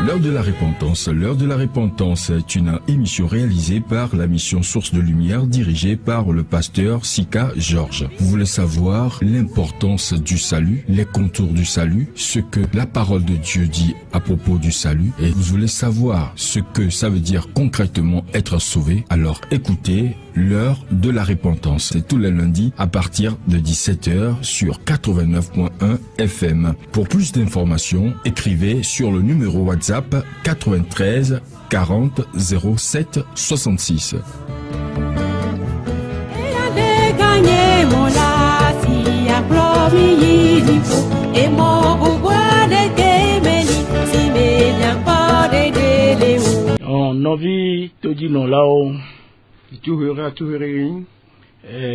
L'heure de la repentance. L'heure de la repentance est une émission réalisée par la mission Source de Lumière dirigée par le pasteur Sika Georges. Vous voulez savoir l'importance du salut, les contours du salut, ce que la parole de Dieu dit à propos du salut, et vous voulez savoir ce que ça veut dire concrètement être sauvé, alors écoutez l'heure de la repentance. C'est tous les lundis à partir de 17h sur 89.1 FM. Pour plus d'informations, écrivez sur le numéro WhatsApp 93 40 07 66. Novi todi no lao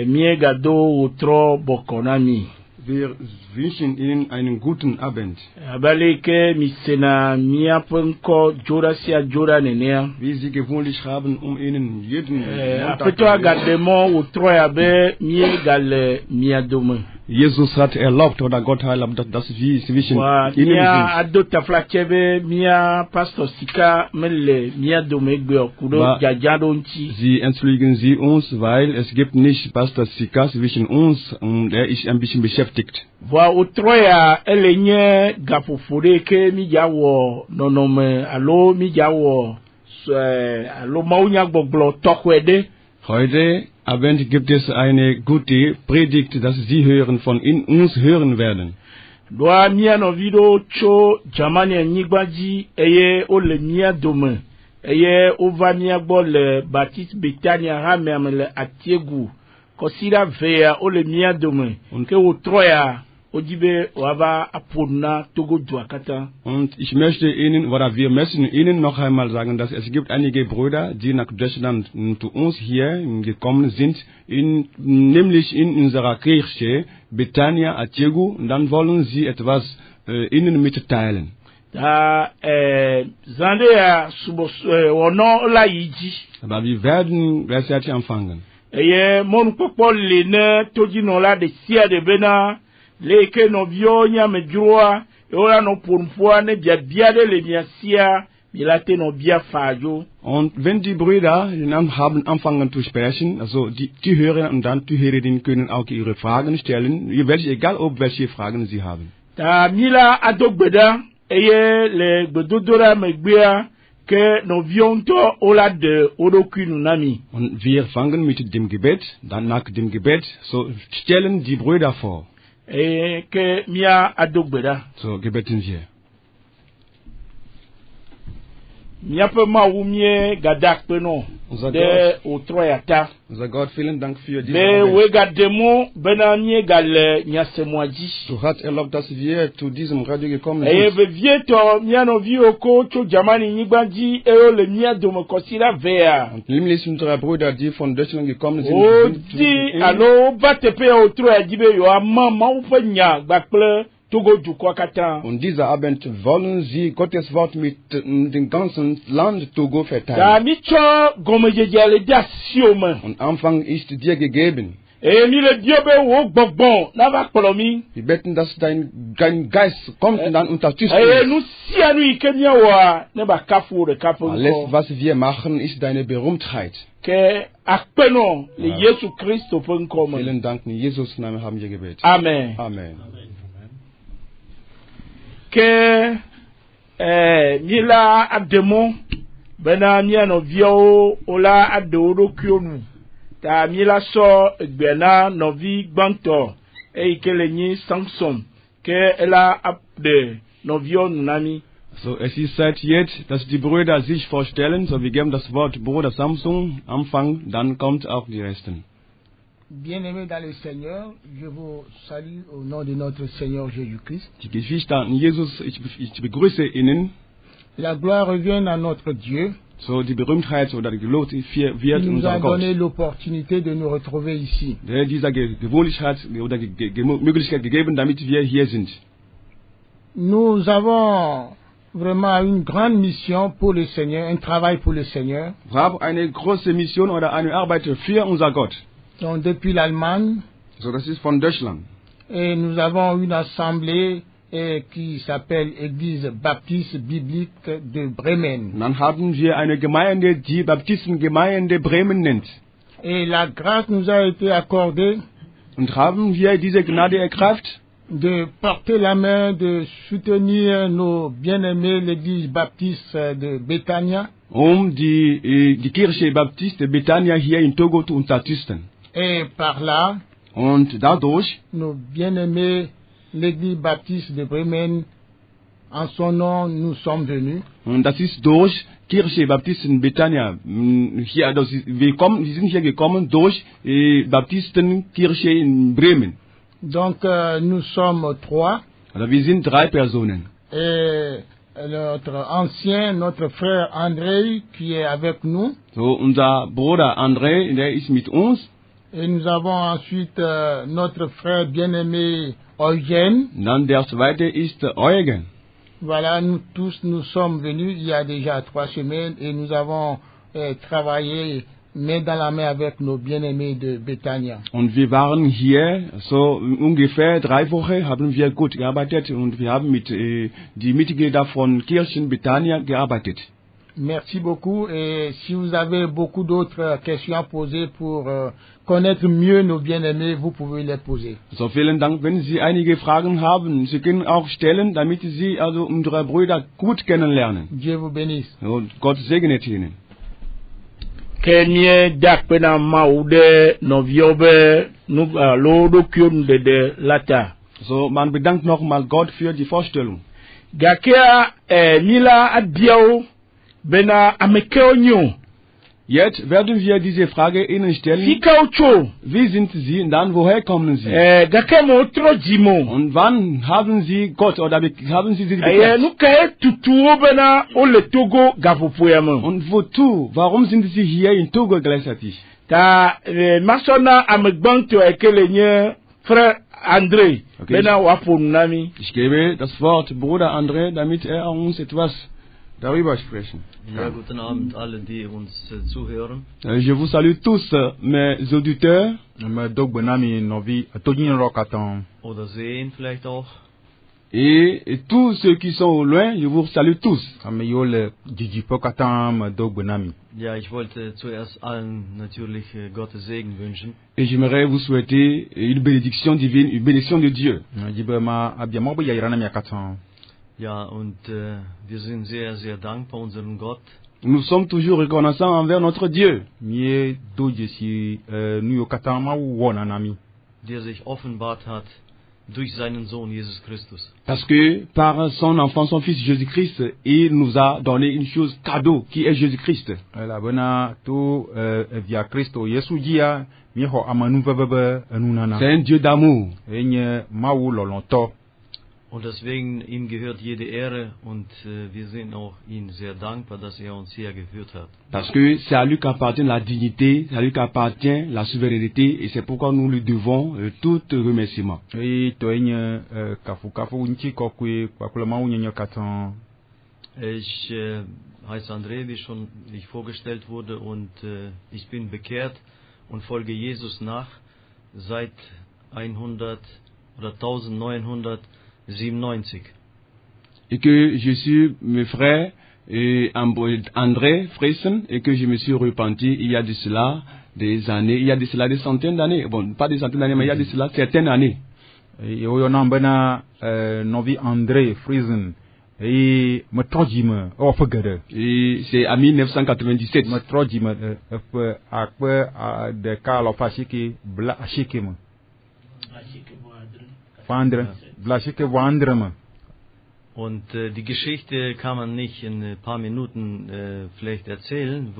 mir gado utro bokonami. Wir wünschen Ihnen einen guten Abend. Abaleke misena mia penko jora sia jora nenea. Wie Sie gewöhnlich haben, Ihnen jeden Apeto agademo utro abe mie gale mia dome. Jesus hat erlaubt oder Gott hat erlaubt, dass wir zwischen Ihnen sind. Mia adota flakebe mia pastor Sika mele mia dome gbe kudo jajado nchi. Sie entschuldigen Sie uns, weil es gibt nicht Pastor Sika zwischen uns und er ist ein bisschen beschäftigt. Wa utroya elenye gapofore ke mi jawo nonome alo mi jawo alo maunya gbogbo tokwede. Heute Abend gibt es eine gute Predigt, dass Sie hören von uns hören werden. Doa mia no video cho jamani nyigbaji eye ole mia dome eye ova mia gbole Baptiste Betania hamemle atiegu kosira vea ole mia dome ke utroya ojibe waba apuna togo duakata. Und ich möchte Ihnen, oder wir müssen Ihnen noch einmal sagen, dass es gibt einige Brüder, die nach Deutschland zu uns hier gekommen sind, nämlich in unserer Kirche, Betania Atiegu, und dann wollen sie etwas Ihnen mitteilen. Da, zande ya wono la yiji. Aber wir werden gleichzeitig anfangen. Mon popo le ne toji no la de sia de bena. Leke no vionya mejua ora no punfua ne biade le miasia milate no bia fajo. Und wenn die Brüder haben anfangen zu sprechen, also die hören und dann die Hörerinnen können auch ihre Fragen stellen, egal ob welche Fragen sie haben. Ta mila adogbeda eye le gbedodora megbea ke no vionto ola de odokunu nami. Und wir fangen mit dem Gebet, dann nach dem Gebet so stellen die Brüder vor. Que mia adogbeda. So gebeten wir. Mia pe ma umie gadak peno. De utroyata. Unser Gott, vielen Dank für diese we gademo benamie gale nyasemwaji. Du hast erlaubt, dass wir zu diesem Radio gekommen sind. Be vieto mia no vioko cho jamani nyigbaji eo le mia domo kosira vea. Und nämlich unsere Brüder, die von Deutschland gekommen sind. Di alo batepe utroyajibe yo amama ufanya bakple. Und dieser Abend wollen sie Gottes Wort mit dem ganzen Land Togo verteilen. Und Anfang ist dir gegeben. Wir beten, dass dein Geist kommt und dann unterstützt uns. Alles, was wir machen, ist deine Berühmtheit. Vielen Dank, in Jesus' Namen haben wir gebetet. Amen. Amen. Que mila ademo bena mia no vio ola adoro kionu ta mila so gbena novi gbanto kelenyi Samson ke ela abde no vio nami. So, es ist Zeit jetzt, dass die Brüder sich vorstellen, so wir geben das Wort Bruder Samson Anfang, dann kommt auch die Resten. Bien-aimés dans le Seigneur, je vous salue au nom de notre Seigneur Jésus-Christ. Die Geschwister an Jesus, ich begrüße Ihnen. La gloire revient à notre Dieu. So die Berühmtheit oder die Gelobt wird Il nous a unser Gott. donné l'opportunité de nous retrouver ici. Der dieser Gewohnheit oder Möglichkeit gegeben, damit wir hier sind. Nous avons vraiment une grande mission pour le Seigneur, un travail pour le Seigneur. Wir haben eine große Mission oder eine Arbeit für unser Gott. Donc depuis l'Allemagne. So, das ist von Deutschland. Et nous avons une assemblée et qui s'appelle Église Baptiste Biblique de Bremen. Dann haben wir eine Gemeinde, die Baptistengemeinde Bremen nennt. Et la grâce nous a été accordée Und haben wir diese Gnade ergreift, de porter la main, de soutenir nos bien-aimés, l'Église Baptiste de Betania. die Kirche Baptiste Betania hier in Togo zu unterstützen. Et par là, Und dadurch, nos bien-aimés, l'Église Baptiste de Bremen, en son nom, nous sommes venus. und das ist durch Kirche Baptisten Betania, hier, wir sind hier gekommen durch Baptistenkirche in Bremen. Donc, nous sommes 3. Also wir sind 3 Personen. Et notre frère André, qui est avec nous. So, unser Bruder André, der ist mit uns. Et nous avons ensuite notre frère bien-aimé Eugen. Dann der zweite ist Eugen. Voilà, nous tous, nous sommes venus il y a déjà 3 semaines et nous avons travaillé main dans la main avec nos bien-aimés de Betania. Und wir waren hier, so ungefähr 3 Wochen haben wir gut gearbeitet und wir haben mit die Mitglieder von Kirchen Betania gearbeitet. Merci beaucoup et si vous avez beaucoup d'autres questions à poser pour connaître mieux nos bien-aimés, vous pouvez les poser. So, vielen Dank. Wenn Sie einige Fragen haben, Sie können auch stellen, damit Sie also unsere Brüder gut kennenlernen. Dieu vous bénisse. Und Gott segnet Ihnen. Kenye dakpena maude noviobe lodo kyun de lata. So, man bedankt nochmal Gott für die Vorstellung. Gakea nila abiao bena amekeonyo. Jetzt werden wir diese Frage Ihnen stellen. Fikaucho. Wie sind Sie und dann woher kommen Sie? Gakemo trojimo. Und wann haben Sie Gott oder haben Sie sie bekehrt? Nukae tutuo bena ole Togo gafupoyamo. Und wozu? Warum sind Sie hier in Togo gleichzeitig? Ta masona amegbanto ekelenye frère André. Okay. Bena waponami. Ich gebe das Wort Bruder André, damit er uns etwas darüber sprechen. Ja, guten Abend alle, die uns zuhören. Je vous salue tous, mes auditeurs. Oder sehen vielleicht auch. Et tous ceux qui sont au loin, je vous salue tous. Ja, ich wollte zuerst allen natürlich Gottes Segen wünschen. Et j'aimerais vous souhaiter une bénédiction divine, une bénédiction de Dieu. Ja, und wir sind sehr, sehr dankbar unserem Gott. Nous sommes toujours reconnaissants envers notre Dieu. Der sich offenbart hat durch seinen Sohn Jesus Christus. Parce que par son enfant, son fils Jésus-Christ, il nous a donné une chose cadeau qui est Jésus-Christ. C'est un Dieu d'amour. Und deswegen ihm gehört jede Ehre und wir sind auch ihm sehr dankbar, dass er uns hier geführt hat. Parce que c'est à lui qu'appartient la dignité, c'est à lui qu'appartient la souveraineté et c'est pourquoi nous lui devons tout remerciement. Ich heiße André, wie schon ich vorgestellt wurde, und ich bin bekehrt und folge Jesus nach seit 1997. Et que je suis mes frères André Fressen et que je me suis repenti il y a de cela des années, il y a de cela des centaines d'années, bon pas des centaines d'années mais il y a de cela certaines années. Et c'est en 1997. Und die Geschichte kann man nicht in ein paar Minuten vielleicht erzählen,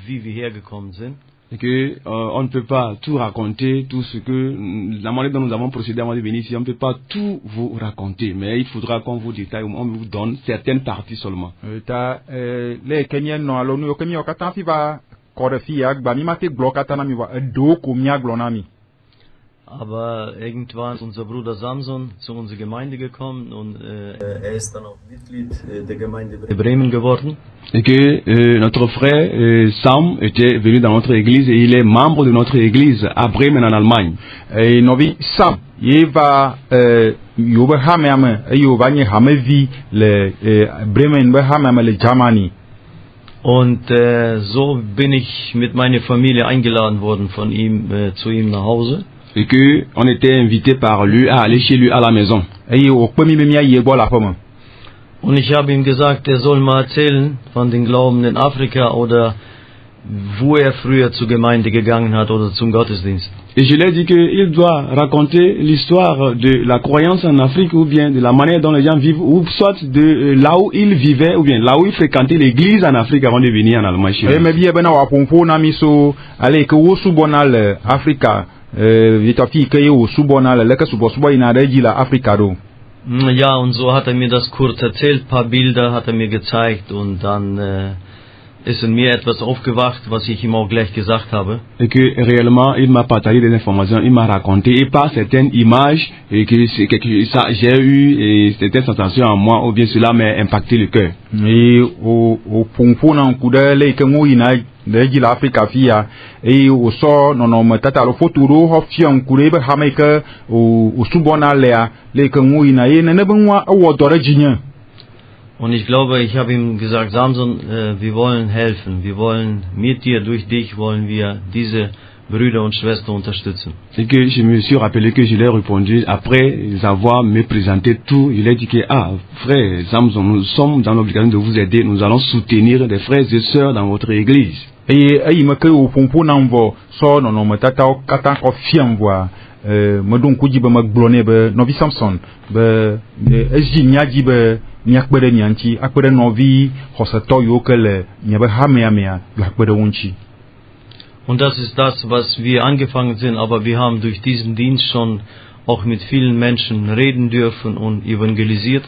wie wir hergekommen sind. Et que on ne peut pas tout raconter, tout ce que la manière dont nous avons procédé avant de venir ici, on ne peut pas tout vous raconter, mais il faudra qu'on vous détaille, on vous donne certaines parties seulement. Aber irgendwann ist unser Bruder Samson zu unserer Gemeinde gekommen und er ist dann auch Mitglied der Gemeinde Bremen geworden. Et que notre frère Sam était venu dans notre église et il est membre de notre église à Bremen en Allemagne. Et Novi Sam, il va yobe hamame yoba nye hamevi le Bremen be hamame le Germany. Und so bin ich mit meiner Familie eingeladen worden von ihm zu ihm nach Hause. Et que on était invité par lui à aller chez lui à la maison. Und ich habe ihm gesagt, er soll mal erzählen von den Glauben in Afrika oder wo er früher zur Gemeinde gegangen hat oder zum Gottesdienst. Et je lui ai dit qu'il doit raconter l'histoire de la croyance en Afrique ou bien de la manière dont les gens vivent, ou soit de là où il vivait ou bien là où il fréquentait l'église en Afrique avant de venir en Allemagne. Mais bien ben wa pompo na miso allez que wo subonal Afrika vitafi que wo subonal le que subo ina reji la Afrika do. Ja, und so hat er mir das kurz erzählt, ein paar Bilder hat er mir gezeigt und dann ist in mir etwas aufgewacht, was ich ihm auch gleich gesagt habe. Et que réellement, il m'a partagé des informations, il m'a raconté, et par certaines images, et que ça, j'ai eu certaines sensations en moi, ou bien cela m'a impacté le cœur. Et au pompo na kuda le que mo ina de l'Afrique fia et au sort non me tata lo futuro hofion kurebe hameka au subona le que mo ina e ne benwa awodore jinya. Und ich glaube, ich habe ihm gesagt, Samson, wir wollen helfen, wir wollen mit dir, durch dich wollen wir diese Brüder und Schwestern unterstützen. Et que je me suis rappelé que je l'ai répondu après avoir me présenté tout, je lui ai dit que frère Samson, nous sommes dans l'obligation de vous aider, nous allons soutenir des frères et sœurs dans votre église. Et il me que au pompo namvo so non me tata kata ko fiamwa me don kuji be magblone be novi Samson be ejinya ji be nyakbere nyanchi akbere novi hosato yokele nyabe hamea yakbere wunchi. Und das ist das, was wir angefangen sind, aber wir haben durch diesen Dienst schon auch mit vielen Menschen reden dürfen und evangelisiert.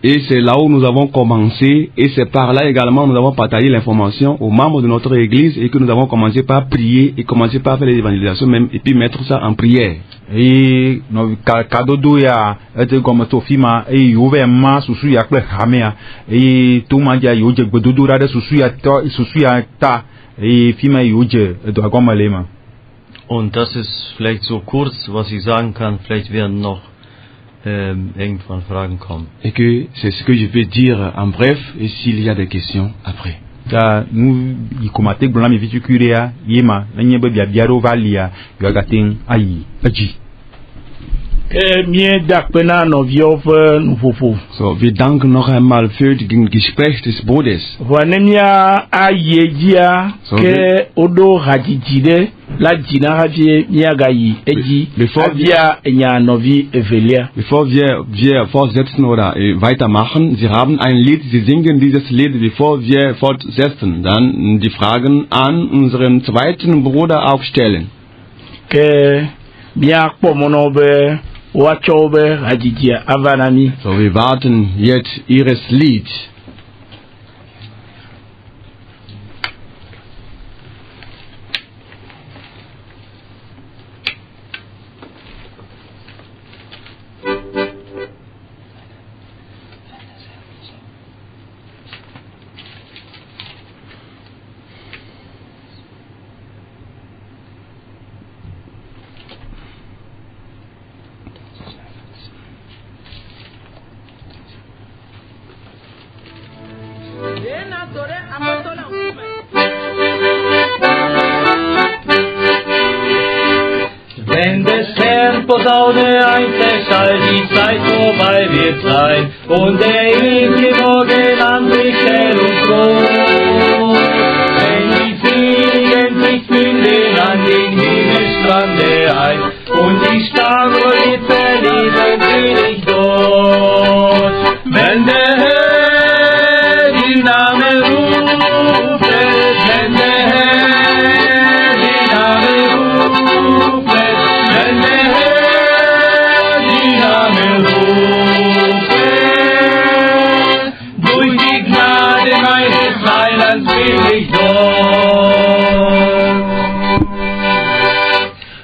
Et c'est là où nous avons commencé, et c'est par là également nous avons partagé l'information aux membres de notre église et que nous avons commencé par prier et commencé par faire les évangélisations même et puis mettre ça en prière. Et no kadodo ya ete comme tofima e yove ma susu ya kle hamea e to maja yoje gbododo rade susu ya ta e fima yoje do agomalema. Und das ist vielleicht so kurz, was ich sagen kann, vielleicht werden noch irgendwann Fragen kommen. Et que c'est ce que je vais dire en bref, et s'il y a des questions après. Nous ikomate blona mi vitukurea yema na nyebe biaro valia yagatin ayi aji. Mir dakpena no viove nufofo. So, wir danken noch einmal für das Gespräch des Bruders. Vanemia ayejia ke odo hajijide la jina havie miagayi eji avia enya novi evelia. Bevor wir fortsetzen oder weitermachen, Sie haben ein Lied, Sie singen dieses Lied, bevor wir fortsetzen, dann die Fragen an unseren zweiten Bruder aufstellen. Ke miakpo monobe Wachobe hajijia avanami. So, wir warten jetzt Ihres Lied. Wenn des Herrn Posaune einschlägt, all die Zeit vorbei wird sein, und der ewige Morgen anbricht hell und groß. Wenn die Seligen sich finden an den Himmelsstrande ein, und die Starre verlieben bin ich dort. Wenn der Herr die Namen ruft, wenn der Herr die Namen ruft, wenn der Herr die Namen ruft, durch die Gnade meines Heilands bin ich dort.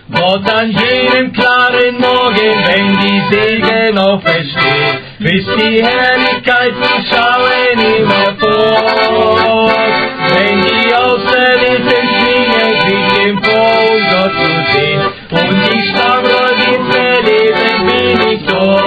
Dort an jenem klaren Morgen, wenn die Segel auferstehen, bis die Herrlichkeiten schauen immer fort. Wenn die Auserwählten schwingen sich im Vor Gott zu sehen, und die Stammrohr wird verleben, bin ich dort.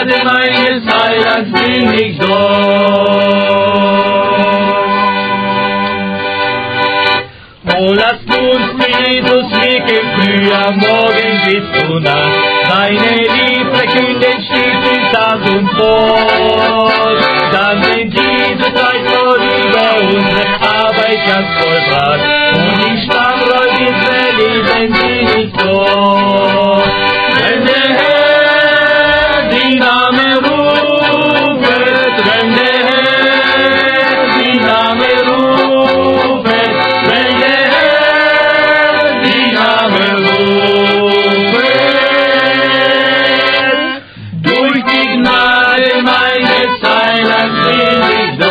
Gnade meines Heilands bin ich dort. O lasst uns Christus wirken früh am Morgen bis zur Nacht, seine Liebe verkünden stets in Tat und Wort. Dann sind diese Zeit vorüber, unsere Arbeit ganz vollbracht, und die Stammleute ins Verleben bin ich dort. Wenn der Herr die Name rufet, wenn der Herr die Name rufet, wenn der Herr die Name rufet, durch die Gnade meines Heilands bin ich dort.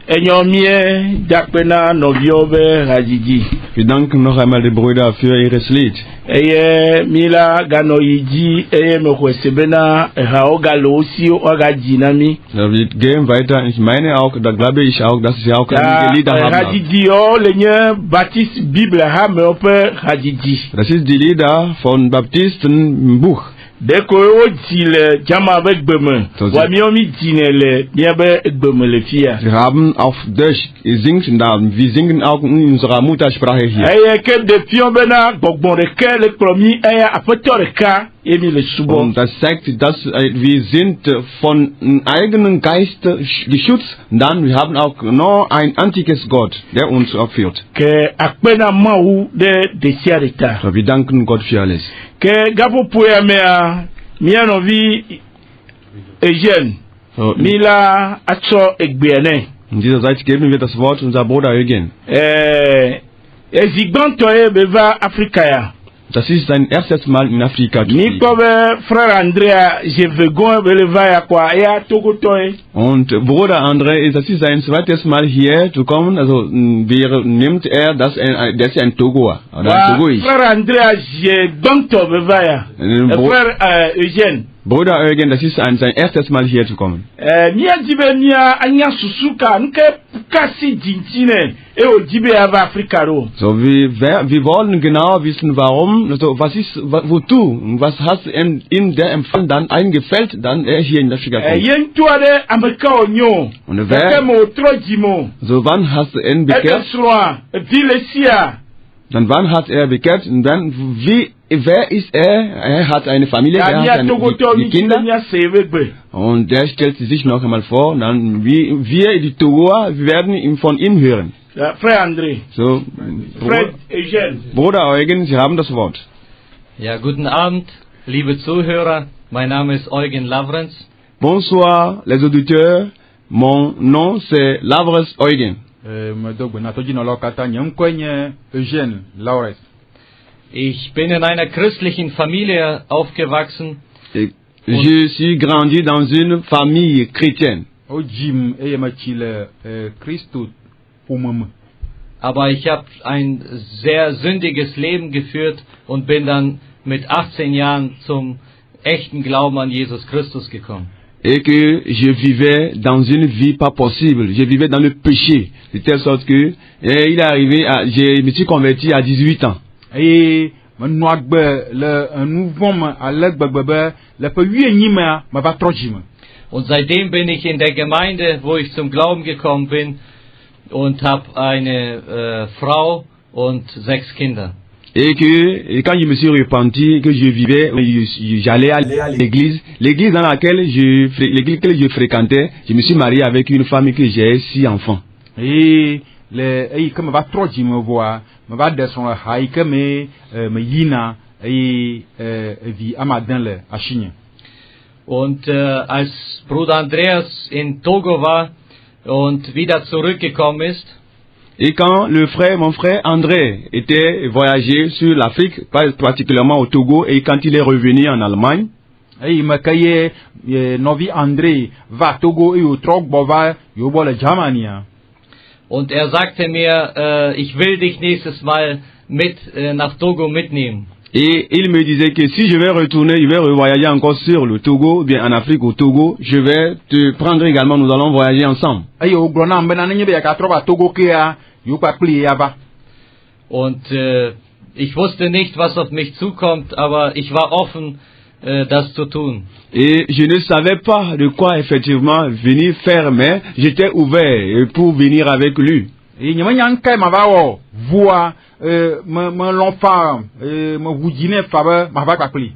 Enyomie dakpena noviobe hajiji. Wir danken noch einmal den Brüdern für ihres Lied. Eye mila ganoyiji eye mekwesebena haogalo osi ogajinami. Wir gehen weiter. Ich meine auch, da glaube ich auch, dass sie auch einige Lieder haben. Hajiji o lenye Baptiste Bible ha me ope hajiji. Das ist die Lieder von Baptisten Buch. Deko o jile jama be gbeme. Wa mi o mi jinele mi be gbeme le fia. Wir haben auf Deutsch gesungen da. Wir singen auch in unserer Muttersprache hier. Eye ke de fion bena gbogbon de ke le promi eye apeto de ka emi le subo. Und das zeigt, dass wir sind von eigenen Geist geschützt. Dann wir haben auch noch ein antikes Gott, der uns führt. Ke akpena mawu de siarita. So, wir danken Gott für alles. Ke gapo poya mea mianovi Eugène So, mila acho egbiene. in dieser Zeit geben wir das Wort unser Bruder Eugen. Ezigbanto beva Afrika ya. Das ist sein erstes Mal in Afrika. Ni kobe frère Andrea je vegon beleva ya kwa ya togotoe. Und Bruder André, das ist sein zweites Mal hier zu kommen. Also nimmt er, dass das ist ein Togoer. Oder ein Togoisch. Frère Andrea je banto beva ya. Frère Eugène. Bruder Eugen, das ist sein erstes Mal hier zu kommen. Mia jibe mia anya susuka nke kasi jintine e o jibe ava Afrika ro. So, wir wollen genau wissen, warum, also was ist, was hast ihm der Empfang dann eingefällt, dann er hier in Afrika kommt. Yen tuade ameka onyo. Und Ke mo trojimo. so wann hast du ihn bekehrt? Dann wann hat er bekehrt? Und dann, wer ist er? Er hat eine Familie, er hat die Kinder. Und der stellt sich noch einmal vor, dann wir die Togoer werden von ihm hören. Frère André. So, Frère Eugène. Bruder Eugen, Sie haben das Wort. Ja, guten Abend, liebe Zuhörer. Mein Name ist Eugen Lavrenz. Bonsoir les auditeurs, mon nom c'est Lavres Eugen. Ich bin in einer christlichen Familie aufgewachsen. Je suis grandi dans une famille chrétienne. Aber ich habe ein sehr sündiges Leben geführt und bin dann mit 18 Jahren zum echten Glauben an Jesus Christus gekommen. Et que je vivais dans une vie pas possible. Je vivais dans le péché. De telle sorte que il est arrivé je me suis converti à 18 ans. Et Und seitdem bin ich in der Gemeinde, wo ich zum Glauben gekommen bin, und habe eine Frau und 6 Kinder. Et quand je me suis repenti, que je vivais, j'allais à l'église dans laquelle l'église que je fréquentais, je me suis marié avec une femme que j'ai 6 enfants. Et Und als Bruder Andreas in Togo war und wieder zurückgekommen ist, et quand mon frère André était voyagé sur l'Afrique, particulièrement au Togo, et quand il est revenu en Allemagne, und er sagte mir, ich will dich nächstes Mal mit nach Togo mitnehmen. Et il me disait que si je vais retourner, je vais revoyager encore sur le Togo, bien en Afrique au Togo, je vais te prendre également, nous allons voyager ensemble. Und Ich wusste nicht, was auf mich zukommt, aber ich war offen, das zu tun. Et je ne savais pas de quoi effectivement venir faire, mais j'étais ouvert pour venir avec lui. Et nyama nyankai ma va wo voa me l'enfant me wujine fa ma va kakli.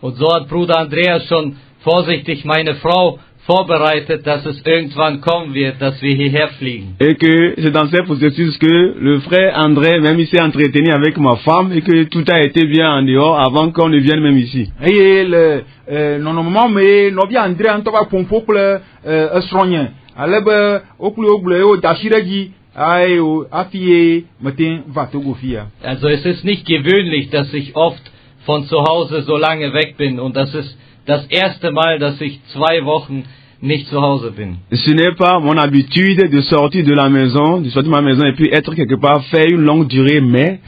Und so hat Bruder Andreas schon vorsichtig meine Frau vorbereitet, dass es irgendwann kommen wird, dass wir hierher fliegen. Et que c'est dans ces processus que le frère André même il s'est entretenu avec ma femme et que tout a été bien en dehors avant qu'on ne vienne même ici. Et le normalement mais no bi André en to ba pompo ple esronye alebe okule o dashireji ai o afie matin va Togo fia. Also es ist nicht gewöhnlich, dass ich oft von zu Hause so lange weg bin, und das ist das erste Mal, dass ich 2 Wochen nicht zu Hause bin. Ce n'est pas mon habitude de sortir de la maison, de sortir de ma maison et puis être quelque part, faire une longue durée, mais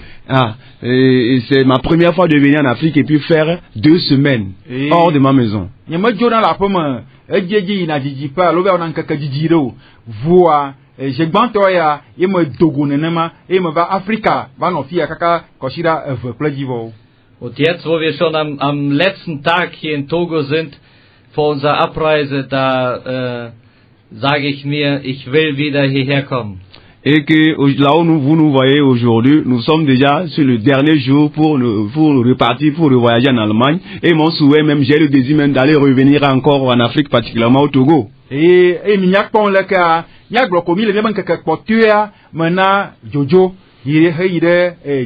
c'est ma première fois de venir en Afrique et puis faire 2 semaines hors de ma maison. Nyama jona la pomme ejeji na jijipa lobe ona nkaka jijiro voa je gbanto ya yema dogo nenema yema va Afrika va no fia kaka koshira plejivo. Und jetzt, wo wir schon am letzten Tag hier in Togo sind, vor unserer Abreise, da sage ich mir, ich will wieder hierher kommen. Et que là où vous nous voyez aujourd'hui, nous sommes déjà sur le dernier jour pour repartir, pour voyager en Allemagne. Et mon souhait même, j'ai le désir même d'aller revenir encore en Afrique, particulièrement au Togo. Et minyak pon le ka, nyak blokomi le même que potua, mena jojo.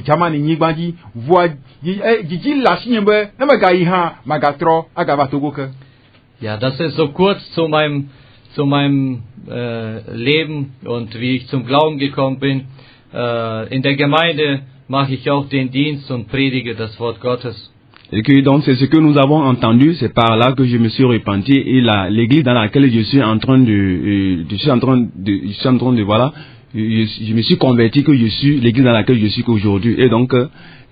Jamani nyigbanji voa jiji la sinyembe na magai ha magatro agava Togo ke. Ja, das ist so kurz zu meinem Leben und wie ich zum Glauben gekommen bin. In der Gemeinde mache ich auch den Dienst und predige das Wort Gottes. Et que donc c'est ce que nous avons entendu, c'est par là que je me suis repenti, et l'église dans laquelle je suis en train de voilà, je me suis converti, que je suis l'église dans laquelle je suis qu'aujourd'hui. Et donc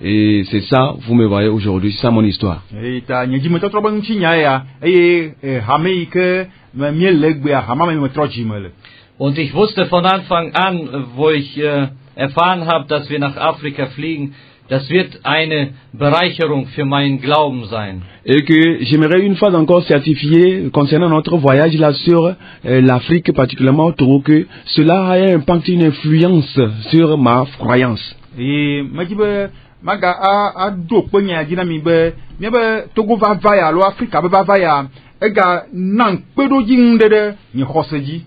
c'est ça, vous me voyez aujourd'hui, c'est ça mon histoire. Et ta nyeji me totro bang chinya ya hame ke me legbe hama me trojimele. Und ich wusste von Anfang an, wo ich erfahren habe, dass wir nach Afrika fliegen, das wird eine Bereicherung für meinen Glauben sein. Et que j'aimerais une fois encore certifier concernant notre voyage là sur l'Afrique, particulièrement au Togo, que cela a un impact, une influence sur ma croyance. Et majibe maga a do penya dinami be mebe Togo va ya lo Afrika be va ya ega nan pedo jingde ni hoseji.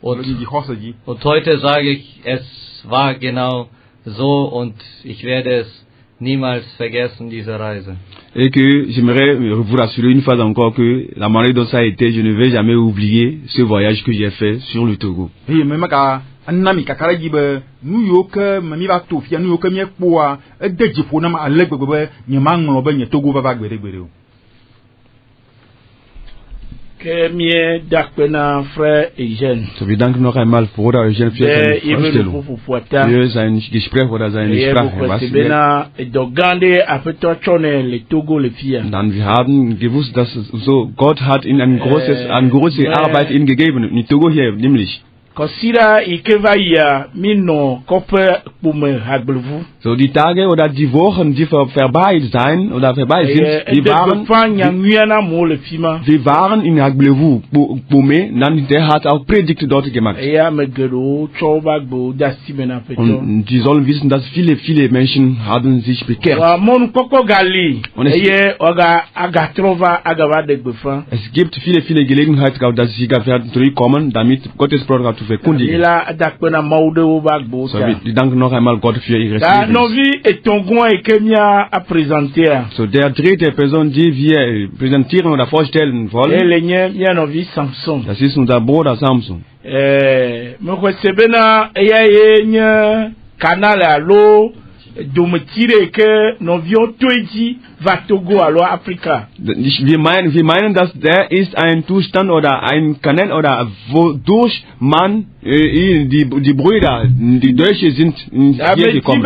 Und heute sage ich, es war genau so, und ich werde es niemals vergessen, diese Reise. Et que j'aimerais vous rassurer une fois encore que la manière dont ça a été, je ne vais jamais oublier ce voyage que j'ai fait sur le Togo. Et même quand anami kakara jibe New York mami ba to fia New York mi ekpoa edeji fo na ma alegbegbe nyema nglo be nye Togo baba gbere. Que mie dakpena frère Eugène. So wir danken noch einmal Bruder Eugène für seine Vorstellung. Für sein Gespräch oder seine Sprache. Dann wir haben gewusst, dass so Gott hat ihnen eine große Arbeit ihnen gegeben, in Togo hier nämlich. Kosira ikevaya mino kope pume hagbelvu. So die Tage oder die Wochen, die vorbei sind, wir waren in Hagblevu, Pume, dann der hat auch Predigt dort gemacht. Und die sollen wissen, dass viele Menschen haben sich bekehrt. Und es gibt viele Gelegenheiten, dass sie zurückkommen, damit Gottes Programm zu verkündigen. So, wir danken noch einmal Gott für ihre Segen. So, der dritte Person, die wir präsentieren oder vorstellen wollen, das ist unser Bruder Samson. Wir meinen, dass der ist ein Zustand oder ein Kanal oder wodurch man die Brüder, die Deutsche sind hier gekommen.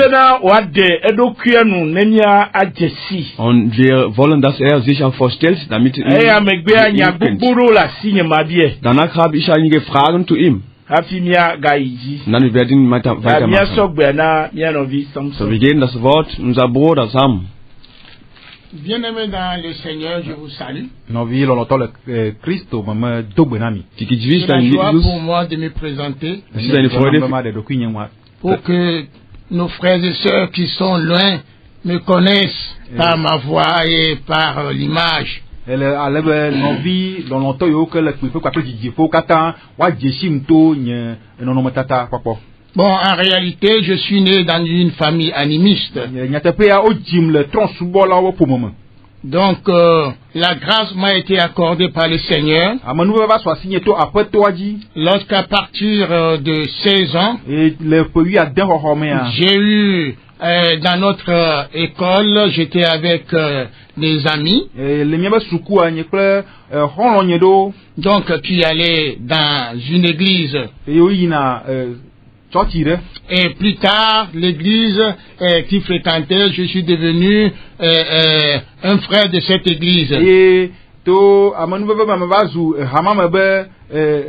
Und wir wollen, dass er sich auch vorstellt, damit danach habe ich einige Fragen zu ihm. hafi mia gaiji. Und dann wir werden Mia weitermachen. sogbe na mia novi So, Samson. wir geben das Wort unser Bruder Sam. Bien-aimés dans le Seigneur, je vous salue. Novi lolotɔ le Kristo meme dogbe na mi. Die C'est Geschwister la in joie Jesus, pour moi de me présenter es ist eine Freude, Bema de dokui nye mwa. pour que nos frères et sœurs qui sont loin me connaissent par ma voix et par l'image. Ele ale be nɔvi lɔlɔtɔ yiwo ke le kpeƒe kpakple dzidziƒewo katã woadze si m to nye nɔnɔmetata kpɔkpɔ. Bon, en réalité, je suis né dans une famille animiste. Nyateƒea wodzim le trɔ̃subɔlawo ƒe ƒome me. Donc, la grâce m'a été accordée par le Seigneur Amenuveva sɔ asi nye to aƒetɔa dzi. lorsqu'à partir de 16 ans, Et le ƒe 8 xɔxɔ mea. j'ai eu dans notre école, j'étais avec des amis Le míaƒe sukua nye kple xɔlɔ̃ nye ɖewo. donc qui allaient dans une église. Eye woyina tsɔtsi ɖe. Et plus tard, l'église qui fréquentait, je suis devenu un frère de cette église. Eye to amenuveve me va zu hama me be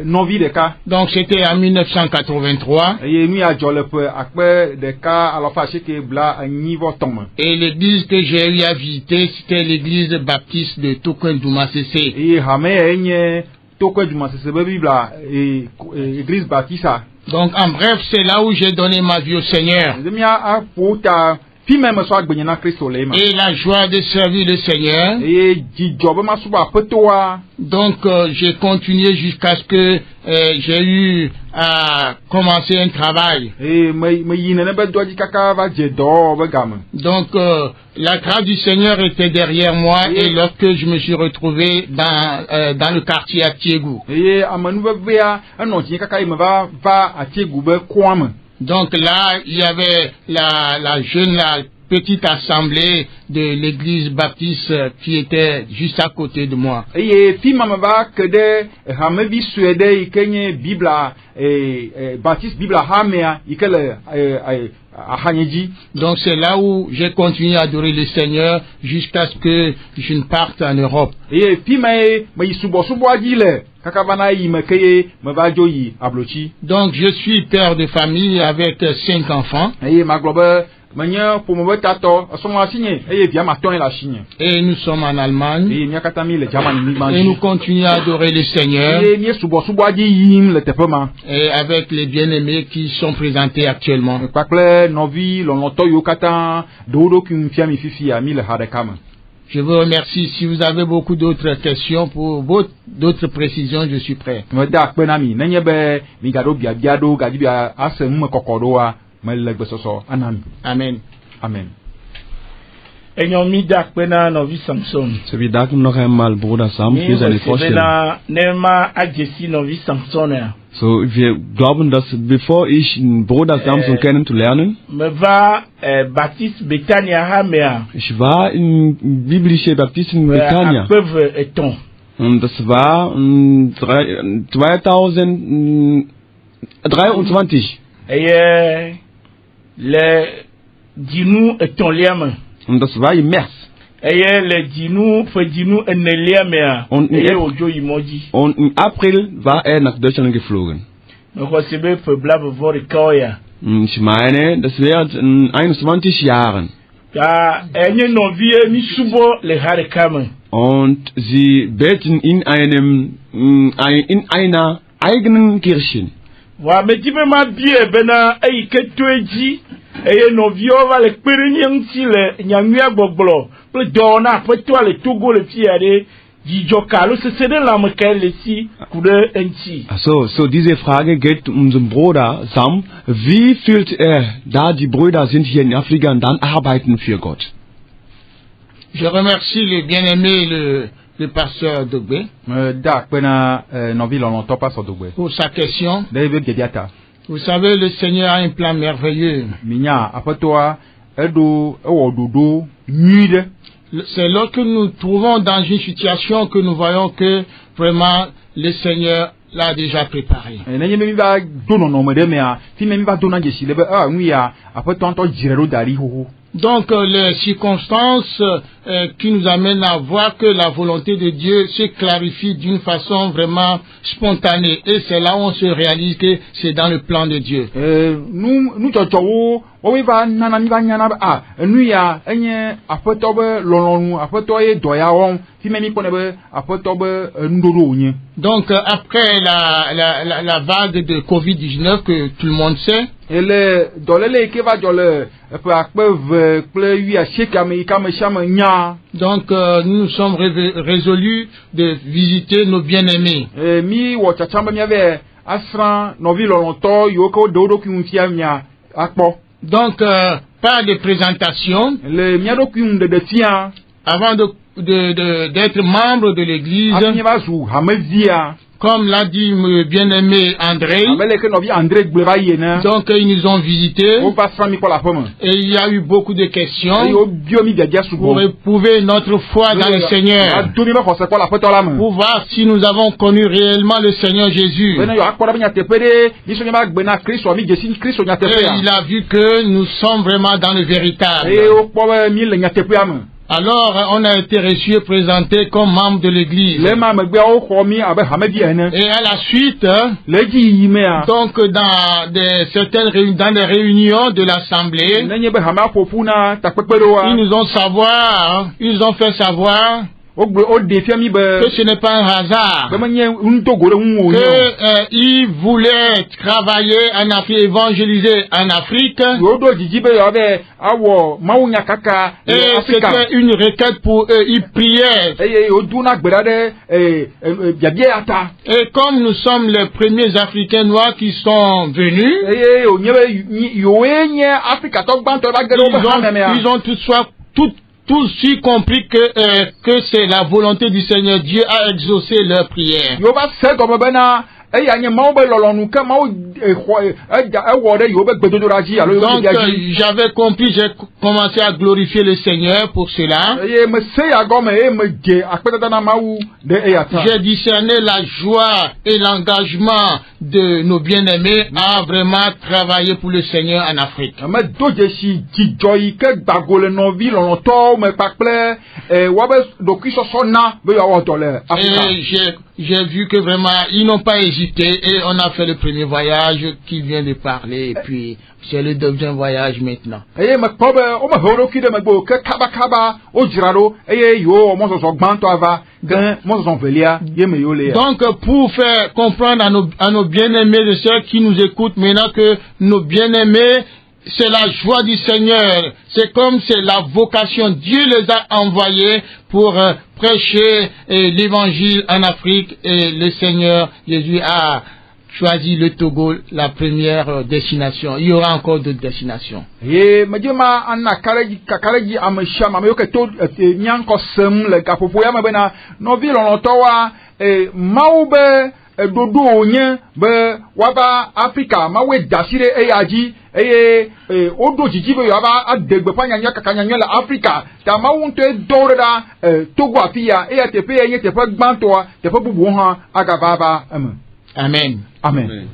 nɔvi ɖeka. Donc c'était en 1983. Eye nu ya dzɔ le ƒe akpe ɖeka alafa asieke bla enyivɔtɔ̃ me. Et l'église que j'ai eu à visiter, c'était l'église baptiste de Tokoindouma CC. Eye hame ya nye tokwe dumasese be bibla église baptiste. Donc en bref, c'est là où j'ai donné ma vie au Seigneur. Zemia aƒo ta fi me sɔ agbenye na Kristo le ema. Et la joie de servir le Seigneur. Eye dzidzɔ be masubɔ aƒetɔa. Donc j'ai continué jusqu'à ce que j'ai eu à commencer un travail. Eye me yi nene be dɔdzi kaka va dze dɔ be game. Donc la grâce du Seigneur était derrière moi et lorsque je me suis retrouvé dans le quartier à Tiégou. Eye amenuvevea enɔ dzi kaka yi me va Atiegu be kɔa me. Donc là, il y avait la petite assemblée de l'église baptiste qui était juste à côté de moi. Eye fi ma me va ke ɖe hamevi sue ɖe yi ke nye bibla baptiste bibla hamea yi ke le ahanye dzi. Donc c'est là où j'ai continué à adorer le Seigneur jusqu'à ce que je ne parte en Europe. Eye fi ma ye me yi subɔsubɔa dzi le kaka va na yi me ke ye me va dzo yi ablotsi. Donc je suis père de famille avec 5 enfants. Eye magblɔ be menye ƒome be tatɔ esɔmɔ asi nye eye via matɔe le asi nye. Et nous sommes en Allemagne. Eye mía katã mi le Germany nyigba Et nous dzi. continuons à adorer le Seigneur. Eye mía subɔsubɔa dzi yim le teƒe ma. Et avec les bien-aimés qui sont présentés actuellement. Kpakple nɔvi lɔlɔtɔ yiwo katã ɖewo ɖokui ŋu fia mi fifia mi le ha ɖeka me. Je vous remercie. Si vous avez beaucoup d'autres questions pour d'autres précisions, je suis prêt. Mede akpe na mi nenye be mi gaɖo biabia ɖo gadi bia ase numekɔkɔ ɖoa mele gbesɔsɔ ana mi. Amen. Amen. Enyo mi da kpe na novi Samson. So, wir danken noch einmal Bruder Sam für seine Vorstellung. Na nema ajesi novi Samson ya. So, wir glauben, dass bevor ich Bruder Samson kennenzulernen, Me va Baptiste Betania hamea. ich war in biblische Baptisten Britannia. Peuve eton. Und das war 2023. Eye le dinu eton liame. Und das war im März. Eye le dinu fe dinu eneliamea. Und Eye ojo imoji. Und im April war er nach Deutschland geflogen. Me ko sebe fe blab vori koya. Ich meine, das wird in 21 Jahren. Ya enye novie mi subo le hare kame. Und sie beten in einer eigenen Kirche. Wa me jibe ma bie bena eyi ketweji eye novio va le kperenyensi le nyamia gbogblo ple dona peto le togo le fiare jijoka lo sesede la meke le si kude enchi. So diese Frage geht um unseren Bruder Sam. Wie fühlt er, da die Brüder sind hier in Afrika und dann arbeiten für Gott? Je remercie le bien-aimé, le pasteur Dogbe, Mede akpe na nɔvi lɔlɔtɔ pasɔ dogbe. pour sa question. Ɖe be biabiata. Vous savez, le Seigneur a un plan merveilleux. Minya aƒetɔa eɖo ewɔ ɖoɖo nyui ɖe. C'est lorsque nous nous trouvons dans une situation que nous voyons que vraiment le Seigneur l'a déjà préparé. Nenye be mi va do nɔnɔme ɖe mea fi me mi va do na dzesi le be nu ya aƒetɔ ŋutɔ dzre ɖo da ɖi xoxo. Donc les circonstances qui nous amène à voir que la volonté de Dieu se clarifie d'une façon vraiment spontanée. Et c'est là où on se réalise que c'est dans le plan de Dieu. Nous tchotcho o va nana mi va nyana a nu ya enye apoto be lolonu apoto e doya won fi memi pone be apoto be ndoro onye. Donc après la vague de Covid-19 que tout le monde sait, et le dolele ke va jole pe akpe ple yu a sheka me ka me chama nya. Donc nous sommes résolus de visiter nos bien-aimés. Mi wo chachamba mi ave asran novi lolonto yoko dodo ki unfia nya akpo. Donc pas de présentation. Le miado ki un de tia avant d'être membre de l'église. Comme l'a dit mon bien-aimé André. Donc ils nous ont visités. Et il y a eu beaucoup de questions pour éprouver notre foi dans le Seigneur. Pour voir si nous avons connu réellement le Seigneur Jésus. Et il a vu que nous sommes vraiment dans le véritable. Alors, on a été reçu et présenté comme membre de l'église. Et à la suite, donc dans des réunions de l'assemblée, ils ont fait savoir que ce n'est pas un hasard, qu'ils voulaient travailler en Afrique, évangéliser en Afrique, et c'était une requête pour eux, ils priaient. Et comme nous sommes les premiers Africains noirs qui sont venus, ils ont tous suite compris que c'est la volonté du Seigneur. Dieu a exaucé leurs prières. Donc j'avais compris, j'ai commencé à glorifier le Seigneur pour cela. J'ai discerné la joie et l'engagement de nos bien-aimés à vraiment travailler pour le Seigneur en Afrique. Et j'ai vu que vraiment ils n'ont pas hésité et on a fait le premier voyage qui vient de parler et puis c'est le deuxième voyage maintenant. Donc pour faire comprendre à nos bien-aimés de ceux qui nous écoutent maintenant que nos bien-aimés, c'est la joie du Seigneur. C'est comme c'est la vocation. Dieu les a envoyés pour prêcher l'évangile en Afrique. Et le Seigneur Jésus a choisi le Togo, la première destination. Il y aura encore d'autres destinations. dodo onye be waba Africa mawe dasire eyaji odo jijibe yaba adegbe panyanya kakanyanya la Africa ta mawunte dorada Togo afia tepe yenye tepe gbantoa tepe bubu ha agababa amen amen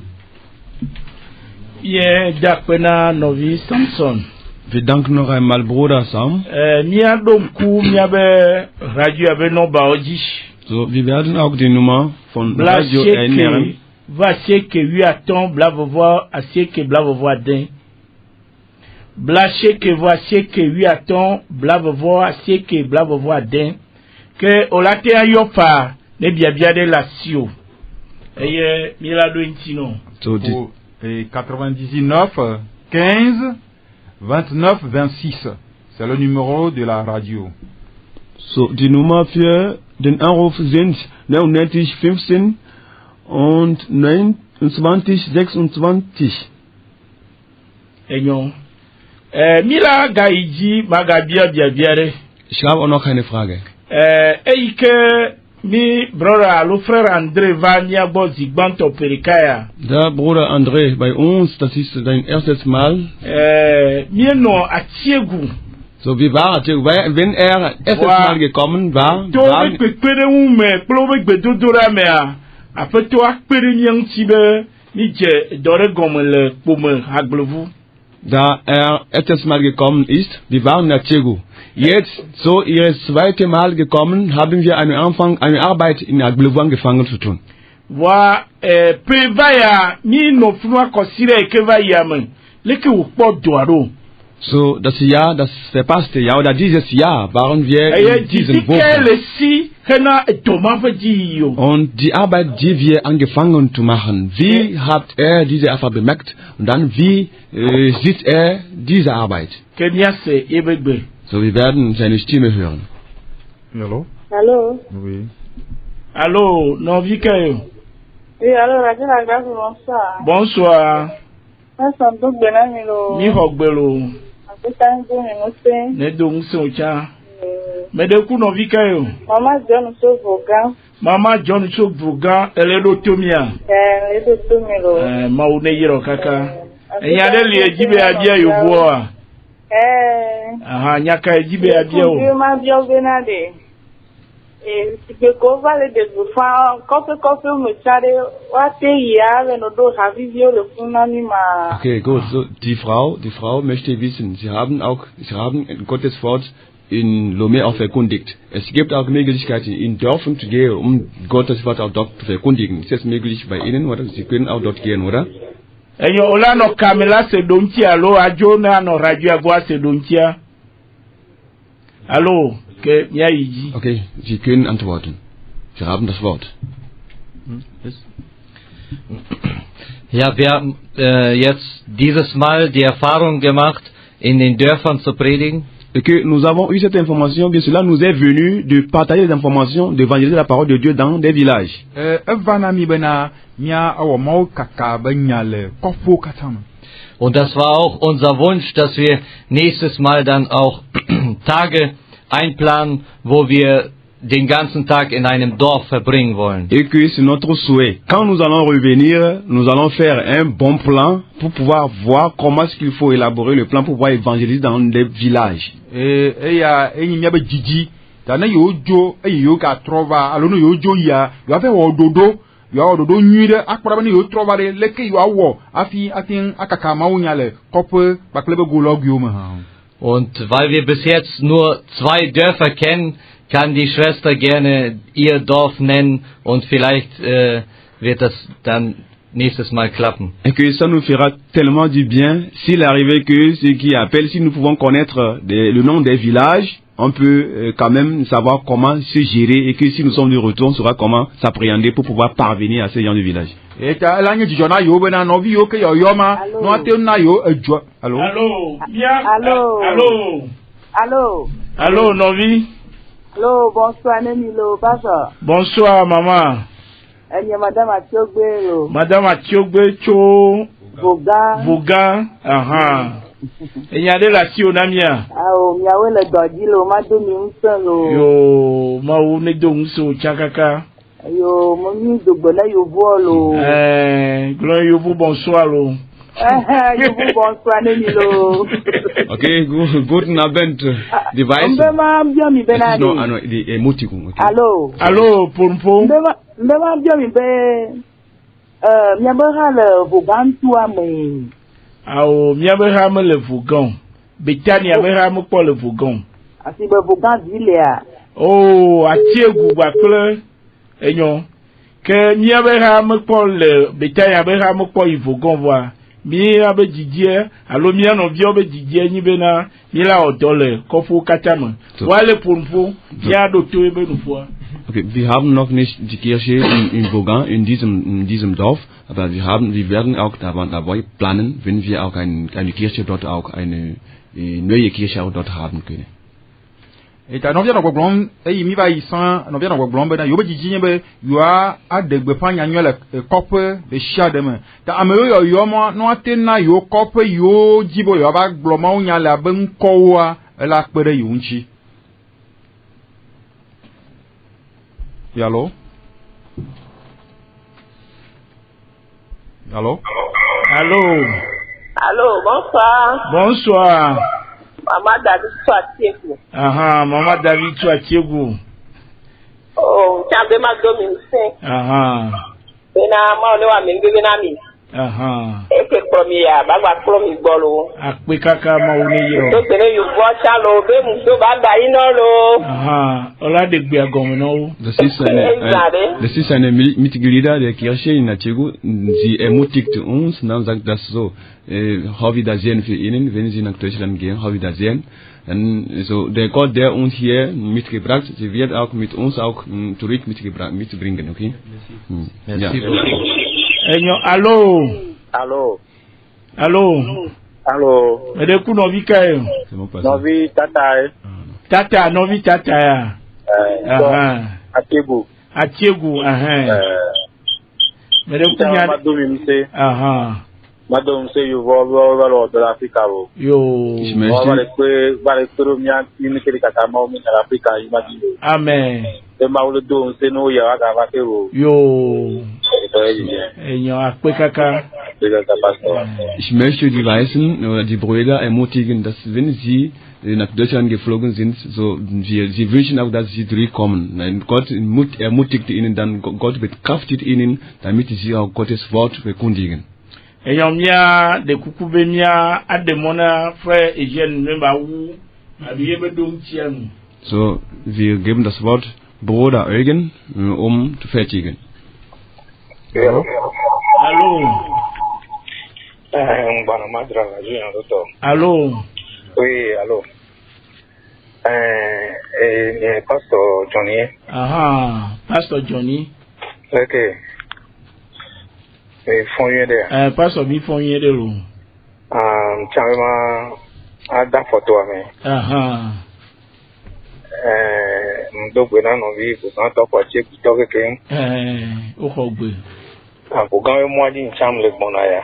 Bien d'apena novi Samson. Wir danken noch einmal Bruder Sam. Mia domku mia be radio abe no baoji. So, wir werden auch die Nummer von Radio ernähren. Voici que 8 à ton blavovois, assez que blavovois d'un. Blaché que voici que 8 à ton blavovois, assez que blavovois d'un. Que au laté a yopa, ne bien de la sio. Et milado intino. So, 99 15 29 26. C'est le numéro de la radio. So, die Nummer für den Anruf sind 99 15 und 29 26. Enyon. Mila gaiji magabia biabiare. Ich habe auch noch eine Frage. Eike mi brother lo frère André va mia bozi gbanto perikaya. Der Bruder André bei uns, das ist dein erstes Mal. Mi no atiegu. So wie war wenn er erstes Mal gekommen war, da erstes Mal gekommen ist, wir waren in Atjegu. Jetzt, so ihr zweite Mal gekommen, haben wir eine Arbeit in Agbelovu angefangen zu tun. Wa pevaya mi no funwa kosire kevaya men leke ukpo doaro. So das Jahr, das verpasste Jahr oder dieses Jahr waren wir in diesem Wochen. Und die Arbeit, die wir angefangen zu machen, wie hat diese einfach bemerkt und dann wie sieht diese Arbeit? So, wir werden seine Stimme hören. Hallo? Allô? Oui. Allô, non vikayo. Oui, alors, Radio La Grâce, bonsoir. Bonsoir. Mi hogbelo. Ne donc socha. Mais de coup non vikayo. Maman John Sovogan. Maman John Sovogan, elle est l'automia. Elle est l'automilo. Maune yiro kaka. Enyade li ejibe abia yoboa. Aha, nyaka ejibe abia o. Ma bio benade. Si que covale de fa coffee me chare wate ya no do havio le funani ma. Okay, gut. So, die Frau möchte wissen, Sie haben Gottes Wort in Lomé auch verkündigt. Es gibt auch Möglichkeiten, in Dörfern zu gehen, Gottes Wort auch dort zu verkündigen. Ist das möglich bei Ihnen, oder? Sie können auch dort gehen, oder? Enyo ola no kamela se dontia lo ajona no radio agwa se dontia. Hallo, ke nyaiji. Okay, Sie können antworten. Sie haben das Wort. Ja, wir haben jetzt dieses Mal die Erfahrung gemacht, in den Dörfern zu predigen. Et que nous avons eu cette information, bien cela nous est venu de partager des informations, d'évangéliser la parole de Dieu dans des villages. Und das war auch unser Wunsch, dass wir nächstes Mal dann auch Tage einplanen, wo wir den ganzen Tag in einem Dorf verbringen wollen. Et que c'est notre souhait. Quand nous allons revenir, nous allons faire un bon plan pour pouvoir voir comment est-ce qu'il faut élaborer le plan pour pouvoir évangéliser dans des villages. Und weil wir bis jetzt nur 2 Dörfer kennen, kann die Schwester gerne ihr Dorf nennen und vielleicht wird das dann nächstes Mal klappen. Et que ça nous fera tellement du bien s'il arrivait que ceux qui appellent, si nous pouvons connaître le nom des villages, on peut quand même savoir comment se gérer et que si nous sommes de retour, on saura comment s'appréhender pour pouvoir parvenir à ces gens de village. Allô, Novi. Allô, bonsoir, Nemilo, Baza. Bonsoir, maman. Madame Atiogbe. Madame Atiogbe, Cho. Vogan. Aha. Et y a de la sionamia. Ah, miawe le dodilo, ma domi unselo. Yo, ma une donso, chakaka. Yo, moni dogbona yo volo. Gloire yo vous bonsoir lo. Yo vous bonsoir, Nemilo. Okay, guten Abend. Die Weiße. Mbema mbio mi benadi. No, die Ermutigung. Okay. Allô, Pompo. Mbema mbio mi be. Miabera le Vogan toi me. Ao miabera me le Vogan. Betania abera me pour le Vogan. Asi be Vogan dilea. Oh, Atiegu bakle. Enyo. Que miabera me pour le Betania abera me pour le Vogan voir. Mi abe Didier, allo mi ano bi obe Didier ni bena, mi la odole, kofu katama. Wale Pompo, ya do to ebe no fois. Okay, wir haben noch nicht die Kirche in Vogan, in diesem Dorf, aber wir werden auch dabei planen, wenn wir auch eine Kirche dort auch eine neue Kirche auch dort haben können. Et ta novia no glon mi va isan novia no glon be na yo be jijin be yo a adegbe pa nyanyo le kope be sha dem ta ameyo yo mo no atena yo kope yo jibo yo ba gloma unya le be nko wa la pere yo nchi. Allô? Allô, bonsoir. Bonsoir. Maman David Touatiegu. Aha, Maman David Touatiegu. Oh, chambe ma domi use. Aha. Bena ma ole wa mingi bena mi. Et que premier ya, bagwa promis bolo. Akpe kaka ma uneyiro. To tene yu bocha lo, be muso bada inolo. Ola de gbe agomno. Das ist eine Mitglieder der Kirche in Nachegu. Sie ermutigt uns, dann sagt das so, Auf Wiedersehen für Ihnen, wenn Sie nach Deutschland gehen, Auf Wiedersehen. So, der Gott, der uns hier mitgebracht, sie wird auch mit uns auch zurück mitbringen, okay? Merci. Allô? Allô? Allô? Allô? Edeku novi kayo? Novi tata. Tata, novi tata. Atiegu. Atiegu, Edeku nya. Madame say you over de l'Afrique. Yo. Africa, amen. Yo. Ich möchte die Weißen oder die Brüder ermutigen, dass wenn sie nach Deutschland geflogen sind, so sie wünschen auch, dass sie zurückkommen. Gott ermutigt ihnen dann, Gott bekräftigt ihnen, damit sie auch Gottes Wort verkündigen. Eyomia de kukubemia ademona frère Eugène Membaou abiebe domtianu. So, wir geben das Wort Bruder Eugen, zu fertigen. Allô? Allô? Oui, allô. Pastor Johnny. Pastor Johnny. Okay. Pastor mi fonye de lo. Chama ada photo ame. Ndogbe na no vi ko kan to ko che to keke. O ko gbe. Ko gan mo adi cham le gbona ya.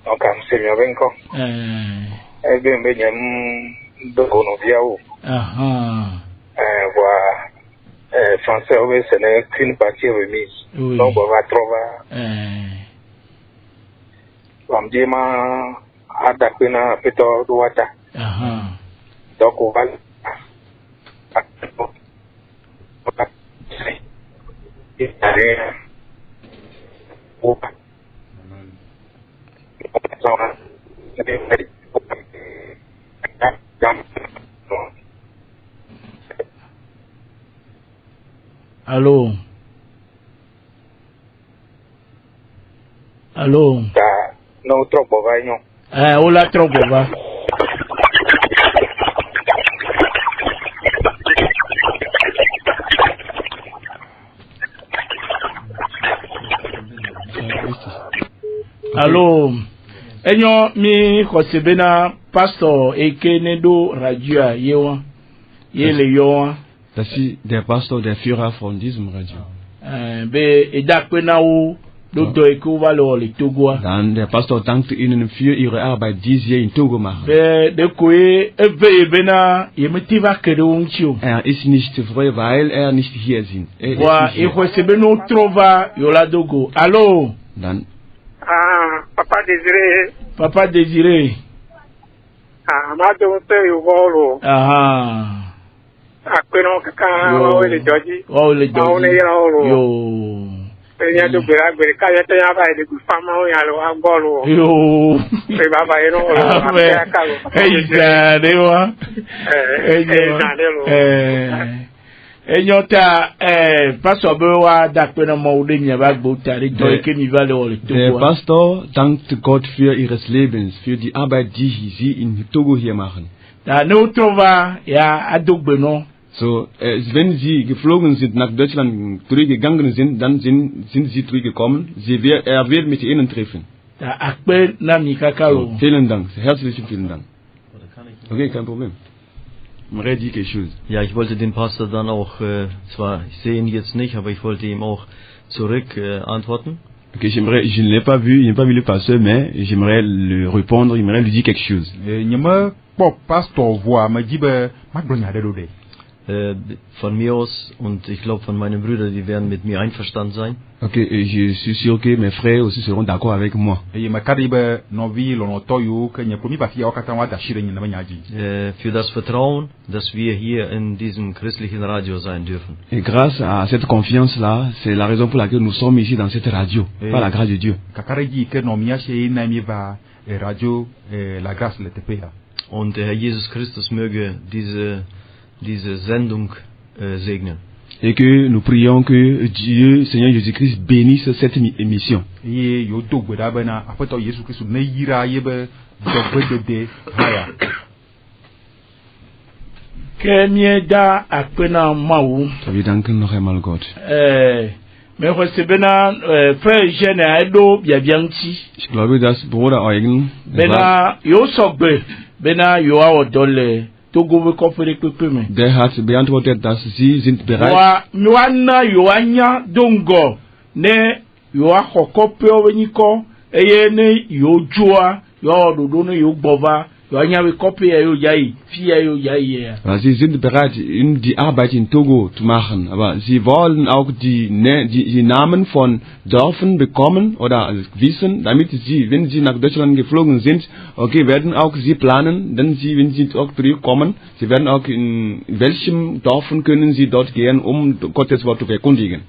O kam se mi obenko. Ebe mbe nyam do no via o. Wa français oui ce n'est qu'une partie remise. Donc on va trouver comme dit ma adapena peto douata. Donc on va Allô? Allô? Non, trop bova, non. On l'a trop bova. Allô? Enyo mi kosebena pastor ekenedo radio yewa. Yele yowa. Das ist der Pastor, der Führer von diesem Radio. Dann der Pastor dankt Ihnen für Ihre Arbeit, die Sie in Togo machen. Er ist nicht froh, weil er nicht hier sind. Allô? Dann. Papa Désiré. Papa Désiré. Akpeno kaka le joji le joji yo enya do gbera gbere ka ye tenya ba ile ku fama o ya lo agboro yo pe baba ye no lo aka lo eja dewa enyota pastor bewa dakpena mo de mi ba gbo tare do ke mi va le Der Pastor dankt Gott für ihres Lebens, für die Arbeit, die sie in Togo hier machen. Da no trova ya adogbeno. So, wenn Sie geflogen sind, nach Deutschland zurückgegangen sind, dann sind Sie zurückgekommen. Er wird mit Ihnen treffen. So, vielen Dank, herzlichen Dank. Okay, kein Problem. Quelque chose. Ja, ich wollte den Pastor dann auch, zwar, ich sehe ihn jetzt nicht, aber ich wollte ihm auch zurück antworten. Okay, je ne l'ai pas vu le pasteur, mais j'aimerais le répondre, j'aimerais lui dire quelque chose. Pastor voix me dit ma gloire de l'odé. von mir aus und ich glaube von meinen Brüdern, die werden mit mir einverstanden sein. Ok, et je suis sûr que mes frères aussi seront d'accord avec moi. Für das Vertrauen, dass wir hier in diesem christlichen Radio sein dürfen. Et grâce à cette confiance-là, c'est la raison pour laquelle nous sommes ici dans cette radio, par la grâce de Dieu. Und der Herr Jesus Christus möge diese Sendung segnen. Et que nous prions que Dieu, Seigneur Jésus-Christ, bénisse cette émission. Que mieda akpena mawu. Wir danken noch einmal Gott. Mais recebena frère Eugène Edo biabianti. Ich glaube, dass Bruder Eugen bena yo sogbe bena yo awodole. Der hat beantwortet, dass sie sind bereit. Sie sind bereit, die Arbeit in Togo zu machen, aber sie wollen auch die Namen von Dörfern bekommen oder wissen, damit sie, wenn sie nach Deutschland geflogen sind, okay, werden auch sie planen, denn sie, wenn sie auch zurückkommen, sie werden auch in welchem Dörfern können sie dort gehen, um Gottes Wort zu verkündigen.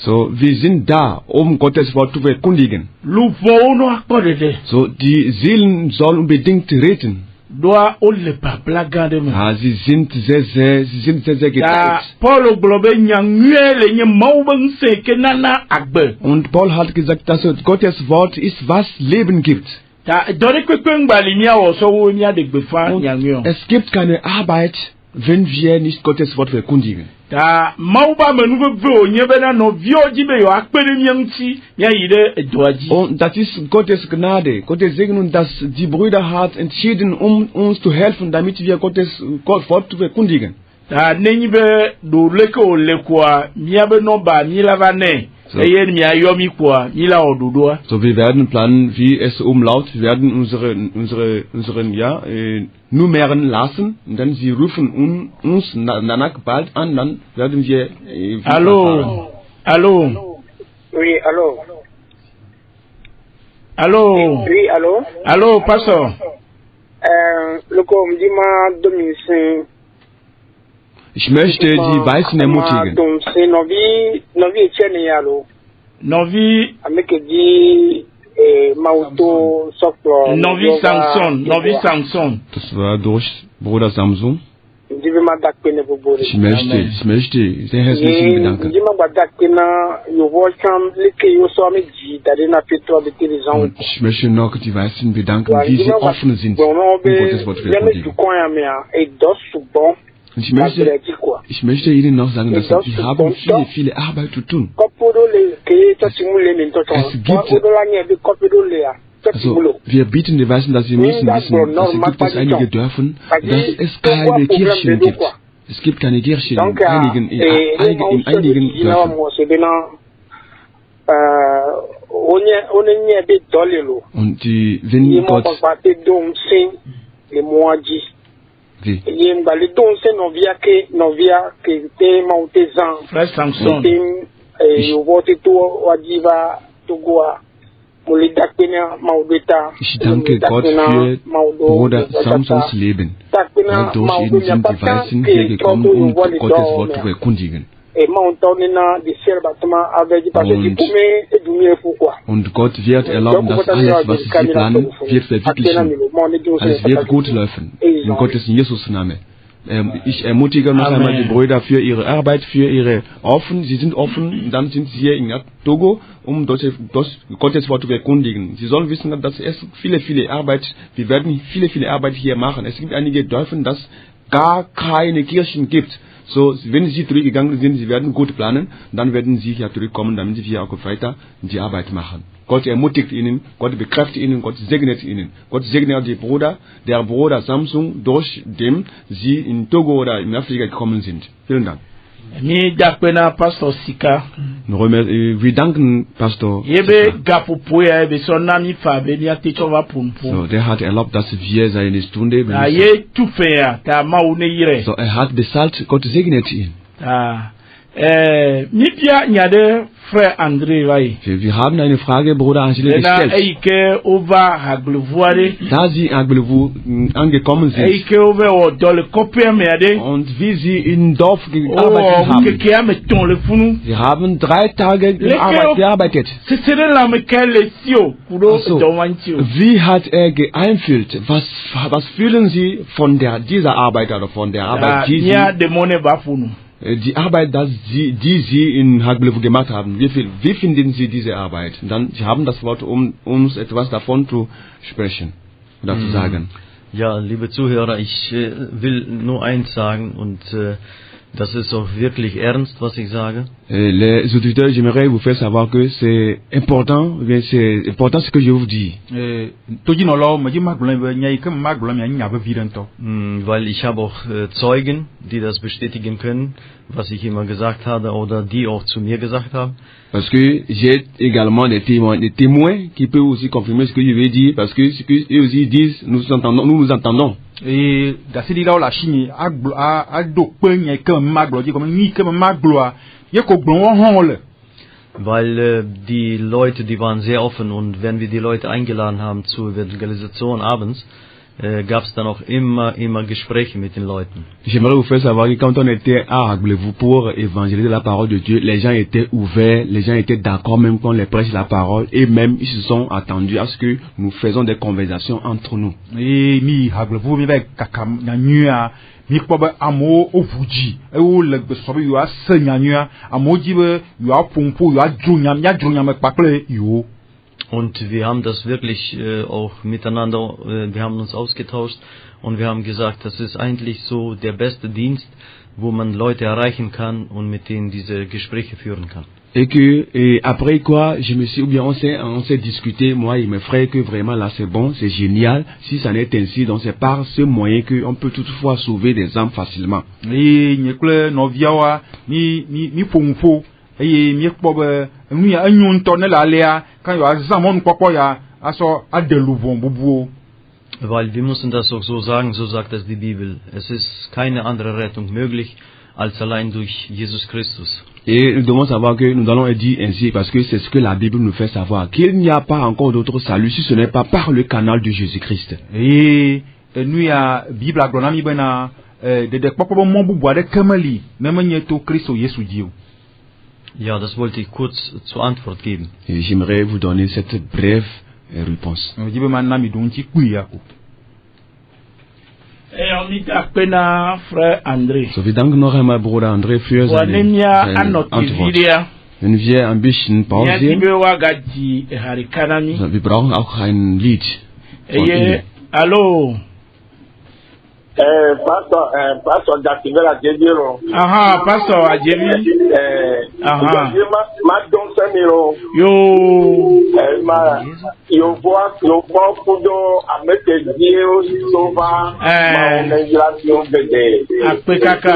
So, wir sind da, um Gottes Wort zu verkündigen. So, die Seelen sollen unbedingt retten. Sie sind sehr geteilt. Und Paul hat gesagt, dass Gottes Wort ist, was Leben gibt. Und es gibt keine Arbeit, wenn wir nicht Gottes Wort verkündigen. Und das ist Gottes Gnade, Gottes Segen, dass die Brüder hat entschieden, um uns zu helfen, damit wir Gottes Wort zu verkündigen. So, wir werden planen, wie es umlaut, wir werden unseren Nummern lassen, und dann sie rufen uns danach bald an, dann werden wir Allô? Oui, allô? Oui, allô? Allô, pastor? Ich möchte die Weißen ermutigen. Novi Samson. Das war durch Bruder Samson. Ich möchte sehr herzlich bedanken. Und ich möchte noch die Weißen bedanken, wie sie offen sind, um Gottes Wort zu verkündigen. Und ich möchte Ihnen noch sagen, dass wir haben viele Arbeit zu tun. Wir bieten die Weißen, dass sie müssen wissen, dass es einige Dörfer, dass es keine Kirchen gibt. Es gibt keine Kirchen in einigen Dörfern. Und wenn Gott Frère Samson. Ich danke Gott für Bruder Samsons Leben. Dadurch sind die Weißen hier gekommen, um Gottes Wort zu verkündigen. Und Gott wird erlauben, dass alles, was sie planen, wird verwirklichen. Alles wird gut laufen. In Gottes Jesus Namen. Ich ermutige noch einmal die Brüder für ihre Arbeit, für ihre offen. Sie sind offen, dann sind sie hier in Togo, um Gottes Wort zu verkündigen. Sie sollen wissen, dass es viele Arbeit, wir werden viele Arbeit hier machen. Es gibt einige Dörfer, dass gar keine Kirchen gibt. So, wenn sie zurückgegangen sind, sie werden gut planen, dann werden sie hier zurückkommen, damit sie hier auch weiter die Arbeit machen. Gott ermutigt ihnen, Gott bekräftigt ihnen, Gott segnet ihnen. Gott segnet die Bruder, der Bruder Samson, durch dem sie in Togo oder in Afrika gekommen sind. Vielen Dank. Mi dakpena Pastor Sika. Wir danken Pastor Yebe gapupoya ebe sonna mi fabe mi atechova punpu. So, der hat erlaubt, dass wir seine Stunde benutzen. Ye tufeya ta maune yire. So, hat bezahlt, Gott segnet ihn. Nipia nyade Frère André vai. Wir haben eine Frage, Bruder Angele, gestellt. Eike over haglevuare. Da Sie Haglevu angekommen sind. Eike over o dole kopia meade. Und wie Sie in Dorf gearbeitet haben. Keke me ton le funu. Sie haben 3 Tage gearbeitet. C'est la me kele sio kuro domanchio. Wie hat geeinfühlt? Was fühlen Sie von dieser Arbeit oder von der Arbeit, die Sie demone bafunu? Die Arbeit, die Sie in Haglevu gemacht haben, wie finden Sie diese Arbeit? Dann, Sie haben das Wort, um uns etwas davon zu sprechen oder zu sagen. Ja, liebe Zuhörer, ich will nur eins sagen und das ist auch wirklich ernst, was ich sage. Les auditeurs, j'aimerais vous faire savoir que c'est important ce que je vous dis. Weil ich habe auch Zeugen, die das bestätigen können, was ich immer gesagt habe oder die auch zu mir gesagt haben. Parce que j'ai également des témoins qui peuvent aussi confirmer ce que je vais dire, parce que ce qu'ils aussi disent, nous nous entendons. Et d'ailleurs la Chine a dopé comme maglo, comme ni comme maglo, weil die Leute, die waren sehr offen und wenn wir die Leute eingeladen haben zur Evangelisation abends, gab es dann auch immer Gespräche mit den Leuten. J'aimerais vous faire savoir que quand on était à Haglevu pour évangéliser la parole de Dieu, les gens étaient ouverts, les gens étaient d'accord même quand on les prêche la parole et même ils se sont attendus à ce que nous faisons des conversations entre nous. Et mi Haglevu mi avec kakam nyua mi kpoba amo ovuji e o le gbeso bi yo asenya nyua amo jibe yo apompo yo adrunyam ya drunyam pakle yo. Und wir haben das wirklich auch miteinander, wir haben uns ausgetauscht und wir haben gesagt, das ist eigentlich so der beste Dienst, wo man Leute erreichen kann und mit denen diese Gespräche führen kann. Et après quoi, on s'est discuté, moi et mes frères, que vraiment là c'est bon, c'est génial. Si ça n'est ainsi, donc c'est par ce moyen qu'on peut toutefois sauver des âmes facilement. Et mi kpobe nu ya anyu ntone la lea kan yo azamon popo ya aso adeluvon bubuo. Weil wir müssen das auch so sagen, so sagt es die Bibel. Es ist keine andere Rettung möglich als allein durch Jesus Christus. Et nous devons savoir que nous allons dire ainsi parce que c'est ce que la Bible nous fait savoir, qu'il n'y a pas encore d'autre salut si ce n'est pas par le canal de Jésus-Christ. Et nous ya Bible agronomi bena de popo mo bubu de kamali na manyeto Christo Yesu dio. Ja, das wollte ich kurz zur Antwort geben. J'aimerais vous donner cette brève réponse. On mit akpena Frère André. So wir danken noch einmal Bruder André für seine Antwort. Wenn wir ein bisschen pausieren, wir brauchen auch ein Lied von Ihnen. Hallo. Pastor Dakivela Adjebiro. Aha, Pastor Adjebi. Aha. Ma don semiro. Yo vois kudo amete dio sova. Ma onengilation bede. Apekaka.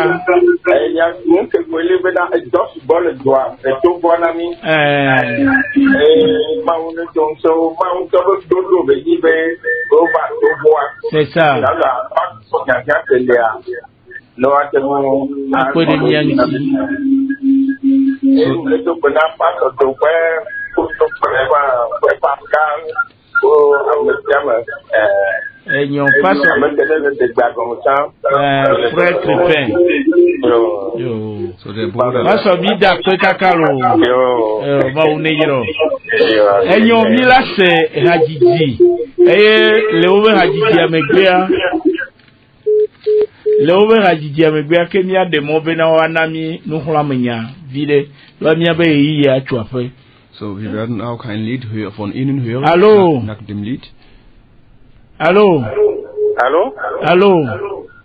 Ya nunca kwele beda dos bol doa. To bonami. Ma onengilation so ma ontobo dodo bedi be over to boa. C'est ça. No hacemos nada. Esto pues nada paso tu fue justo problema fue pascal o llama ñon paso Frère Crépin paso bida pe kakalo ba unejiro ñon mi la se hajiji le owe hajiji amegbea Leobe hajiji amegbe akemia demo bena wanami nuhlamenya vile lamia be yi achwa fe. So wir werden auch ein Lied von Ihnen hören. Hallo. Nach dem Lied. Hallo. Allô? Allô.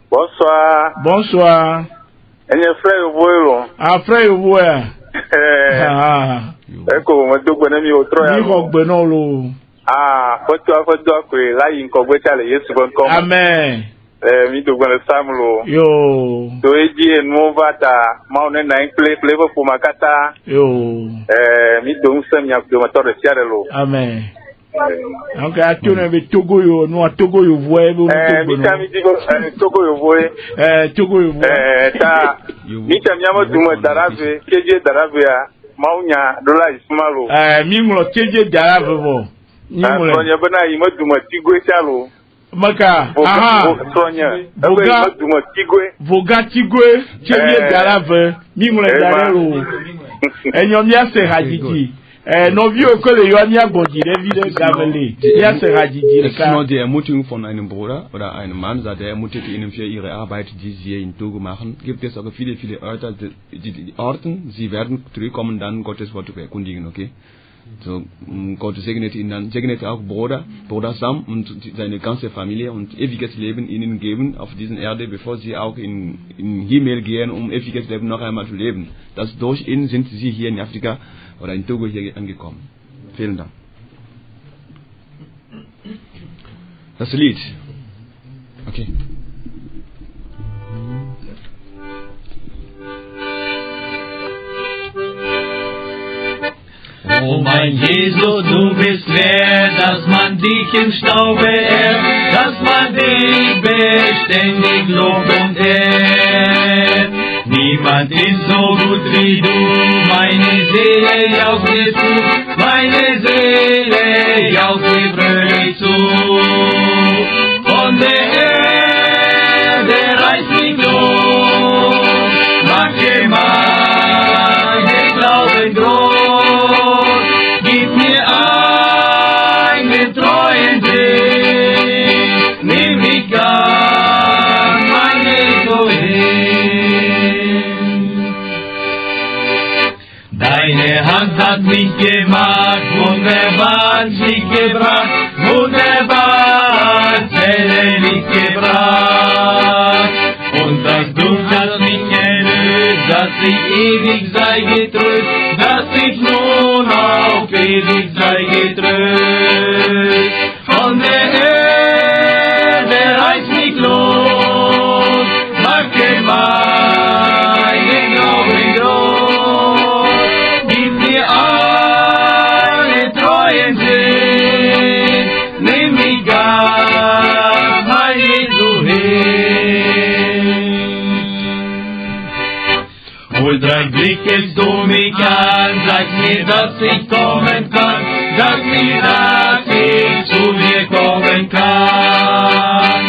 Bonsoir. Bonsoir. Enya frère Oboelo. Ah frère Oboelo. Eko mo dogbo na mi o tro ya. Mi ko gbe no lo. Foto ko la yin ko gbe chale Yesu bon ko. Amen. mi do gwana samlo. Yo. Do eji novata maune na play for makata. Yo. Mi do msemya do matore siarelo. Amen. Okay, atuna be Togo yo no Togo yo voe bo mi tami digo Togo yo voe. Togo yo voe. Ta mi tami amo duma darave keje darave ya maunya dola ismalo. Mi ngulo keje darave bo. Ni ngulo. Sonya bana yimo duma tigwe chalo. Maka, Sonya. Voga tigwe keje darave mi ngulo darelo. Enyom ya se hajiji. No view kole yo anya goji David Gaveli. Ja se hajiji Es ist nur die Ermutigung von einem Bruder oder einem Mann, der ermutigt ihnen für ihre Arbeit, die sie hier in Togo machen. Gibt es auch viele Orte, die Orten, sie werden zurückkommen, dann Gottes Wort zu erkundigen, okay? So, Gott segnet ihn dann, segnet auch Bruder Sam und seine ganze Familie und ewiges Leben ihnen geben auf diesen Erde, bevor sie auch in Himmel gehen, um ewiges Leben noch einmal zu leben. Das durch ihn sind sie hier in Afrika oder in Togo hier angekommen. Vielen Dank. Das Lied. Okay. O mein Jesus, du bist wert, dass man dich im Staube ehrt, dass man dich beständig lobt und ehrt. Niemand ist so gut wie du, meine Seele jauchzt dir zu, meine Seele jauchzt dir fröhlich zu. Von der Erde reißt mich los, mache meinen Glauben groß. Hat mich gemacht, wunderbar mich gebracht, wunderbar zählig gebracht. Und das Blut hat mich erlöst, dass ich ewig sei getröst, dass ich nun auf ewig sei getröst. Von der Erde reißt mich los, mache meinen Glauben groß. Blickest du mich an, sag mir, dass ich kommen kann, sag mir, dass ich zu dir kommen kann.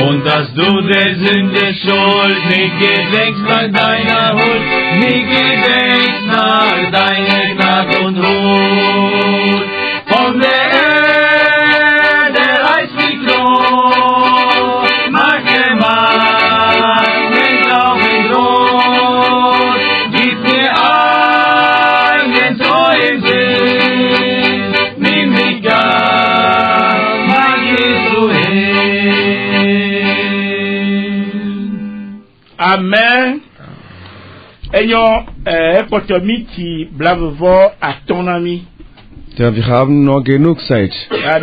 Und dass du der Sünde Schuld nicht gedenkst nach deiner Huld, nicht gedenkst nach deiner Gnade und Ruhe. Von der Erde reißt mich los, mache meinen Glauben groß. Amen. Ayons Potomiti Blavevor à ton ami. Ja, wir haben noch genug Zeit.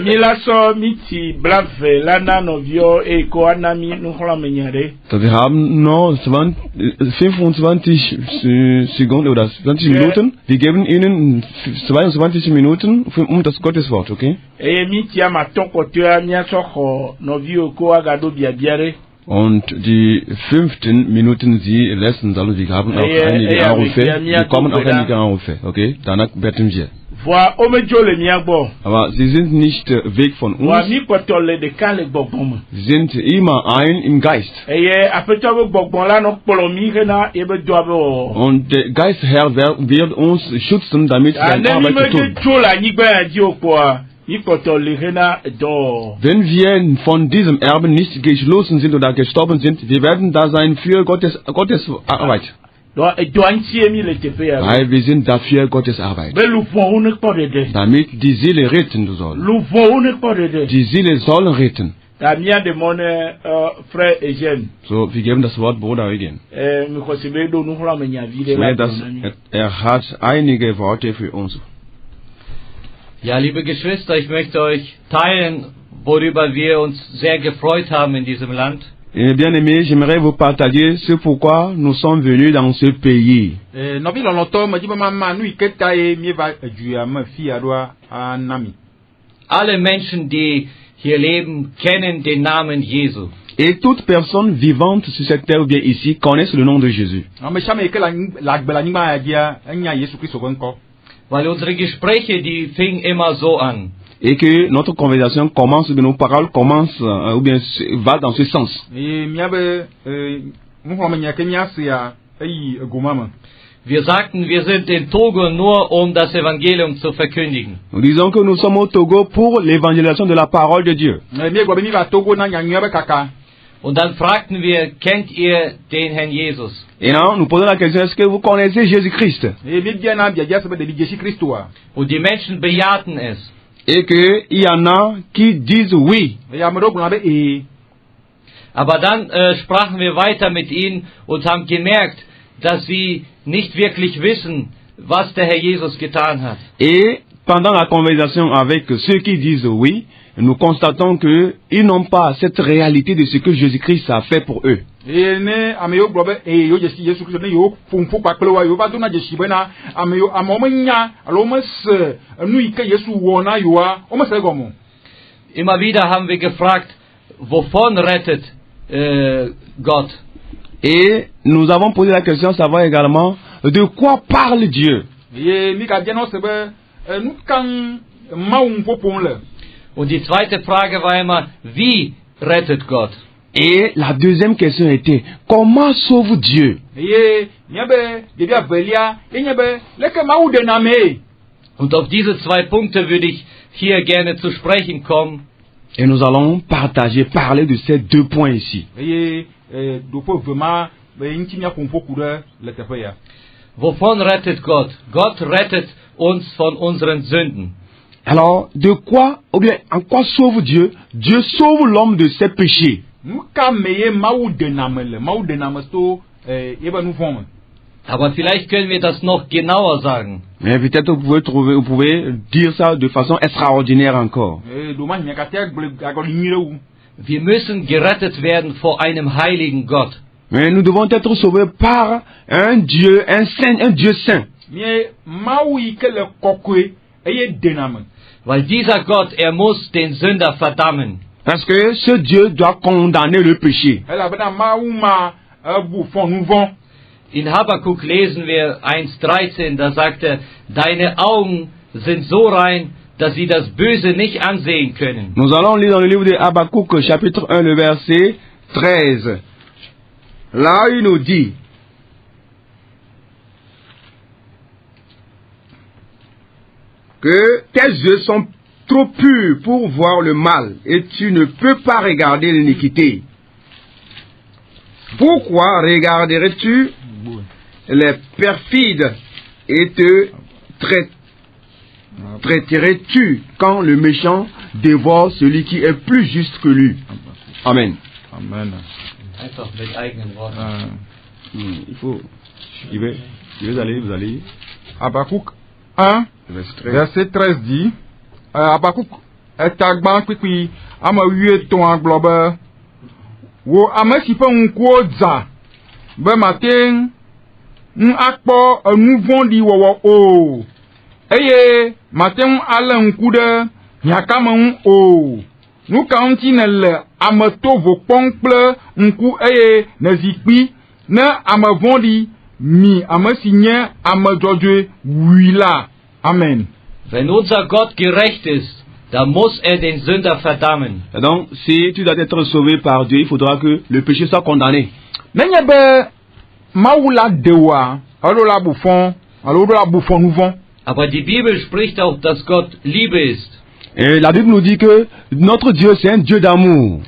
Milaso miti blave lana novio e koanami nuhlamenyare. Wir haben noch 25 Sekunden oder 20 Minuten. Wir geben Ihnen 22 Minuten um das Gotteswort, okay? Miti amaton kotua miasocho novio koagado biabiare. Und die 15 Minuten Sie lassen, also wir haben auch einige Anrufe. Wir kommen auch einige Anrufe, okay? Danach beten wir. Aber Sie sind nicht weg von uns. Sie sind immer ein im Geist. Und der Geistherr wird uns schützen, damit seine Arbeit zu tun. Wenn wir von diesem Erben nicht geschlossen sind oder gestorben sind, wir werden da sein für Gottes Arbeit. Weil wir sind dafür Gottes Arbeit. Damit die Seele retten soll. Die Seele soll retten. So, wir geben das Wort Bruder Eugen. Er hat einige Worte für uns. Ja, liebe Geschwister, ich möchte euch teilen, worüber wir uns sehr gefreut haben in diesem Land. Et bien aimé, j'aimerais vous partager ce pourquoi nous sommes venus dans ce pays. Alle Menschen, die hier leben, kennen den Namen Jesu. Et toute personne vivante sur cette terre ou bien ici connaissent le nom de Jésus. Weil unsere Gespräche, die fingen immer so an. Et que notre conversation commence, que nos paroles commencent, ou bien va dans ce sens. Wir sagten, wir sind in Togo nur, um das Evangelium zu verkündigen. Nous disons que nous sommes au Togo pour l'évangélisation de la parole de Dieu. Und dann fragten wir, kennt ihr den Herrn Jesus? Et non, nous posons la question, est-ce que vous connaissez Jésus-Christ? Und die Menschen bejahten es. Et qu'il y en a qui disent oui. Aber dann sprachen wir weiter mit ihnen und haben gemerkt, dass sie nicht wirklich wissen, was der Herr Jesus getan hat. Et pendant la conversation avec ceux qui disent oui, nous constatons que ils n'ont pas cette réalité de ce que Jésus-Christ a fait pour eux. Immer wieder haben wir gefragt, wovon rettet Gott? Et nous avons posé la question, savoir également de quoi parle Dieu. Und die zweite Frage war immer, wie rettet Gott? Et la deuxième question était, comment sauve Dieu? Und auf diese zwei Punkte würde ich hier gerne zu sprechen kommen. Et nous allons parler de ces deux points ici. Wovon rettet Gott? Gott rettet uns von unseren Sünden. Alors, de quoi, ou bien, en quoi sauve Dieu? Dieu sauve l'homme de ses péchés. Aber vielleicht können wir das noch genauer sagen. Mais peut-être vous pouvez dire ça de façon extraordinaire encore. Wir müssen gerettet werden vor einem heiligen Gott. Mais nous devons être sauvés par un Dieu saint. Weil dieser Gott, muss den Sünder verdammen. Parce que ce Dieu doit condamner le péché. In Habakkuk lesen wir 1,13, da sagt er, deine Augen sind so rein, dass sie das Böse nicht ansehen können. Nous allons lire dans le livre de Habakkuk, chapitre 1, le verset 13. Là, il nous dit que tes yeux sont trop purs pour voir le mal et tu ne peux pas regarder l'iniquité. Pourquoi regarderais-tu les perfides et te traiterais-tu quand le méchant dévore celui qui est plus juste que lui? Amen. Amen. Einfach mit eigenen Worten. Il faut. Je vais aller, vous allez. Habakkuk 1, verset 13 dit, Habakkuk etagban kpikpi ama wie ton aglobe wo amesipe nko za be matin akpo enuvon di wowo o eye matin ale nkude nyakam o nu kaunti nele ametovo pongple nku eye nezikpi na amavondi mi amesinye amedodwe wila. Amen. Wenn unser Gott gerecht ist, dann muss den Sünder verdammen. Donc, si tu dois être sauvé par Dieu, il faudra que le péché soit condamné. Nenyebe maula dewa, alola bouffon, alola bouffon nouvon. Aber die Bibel spricht auch, dass Gott Liebe ist. Et la Bible nous dit que notre Dieu, c'est un Dieu d'amour.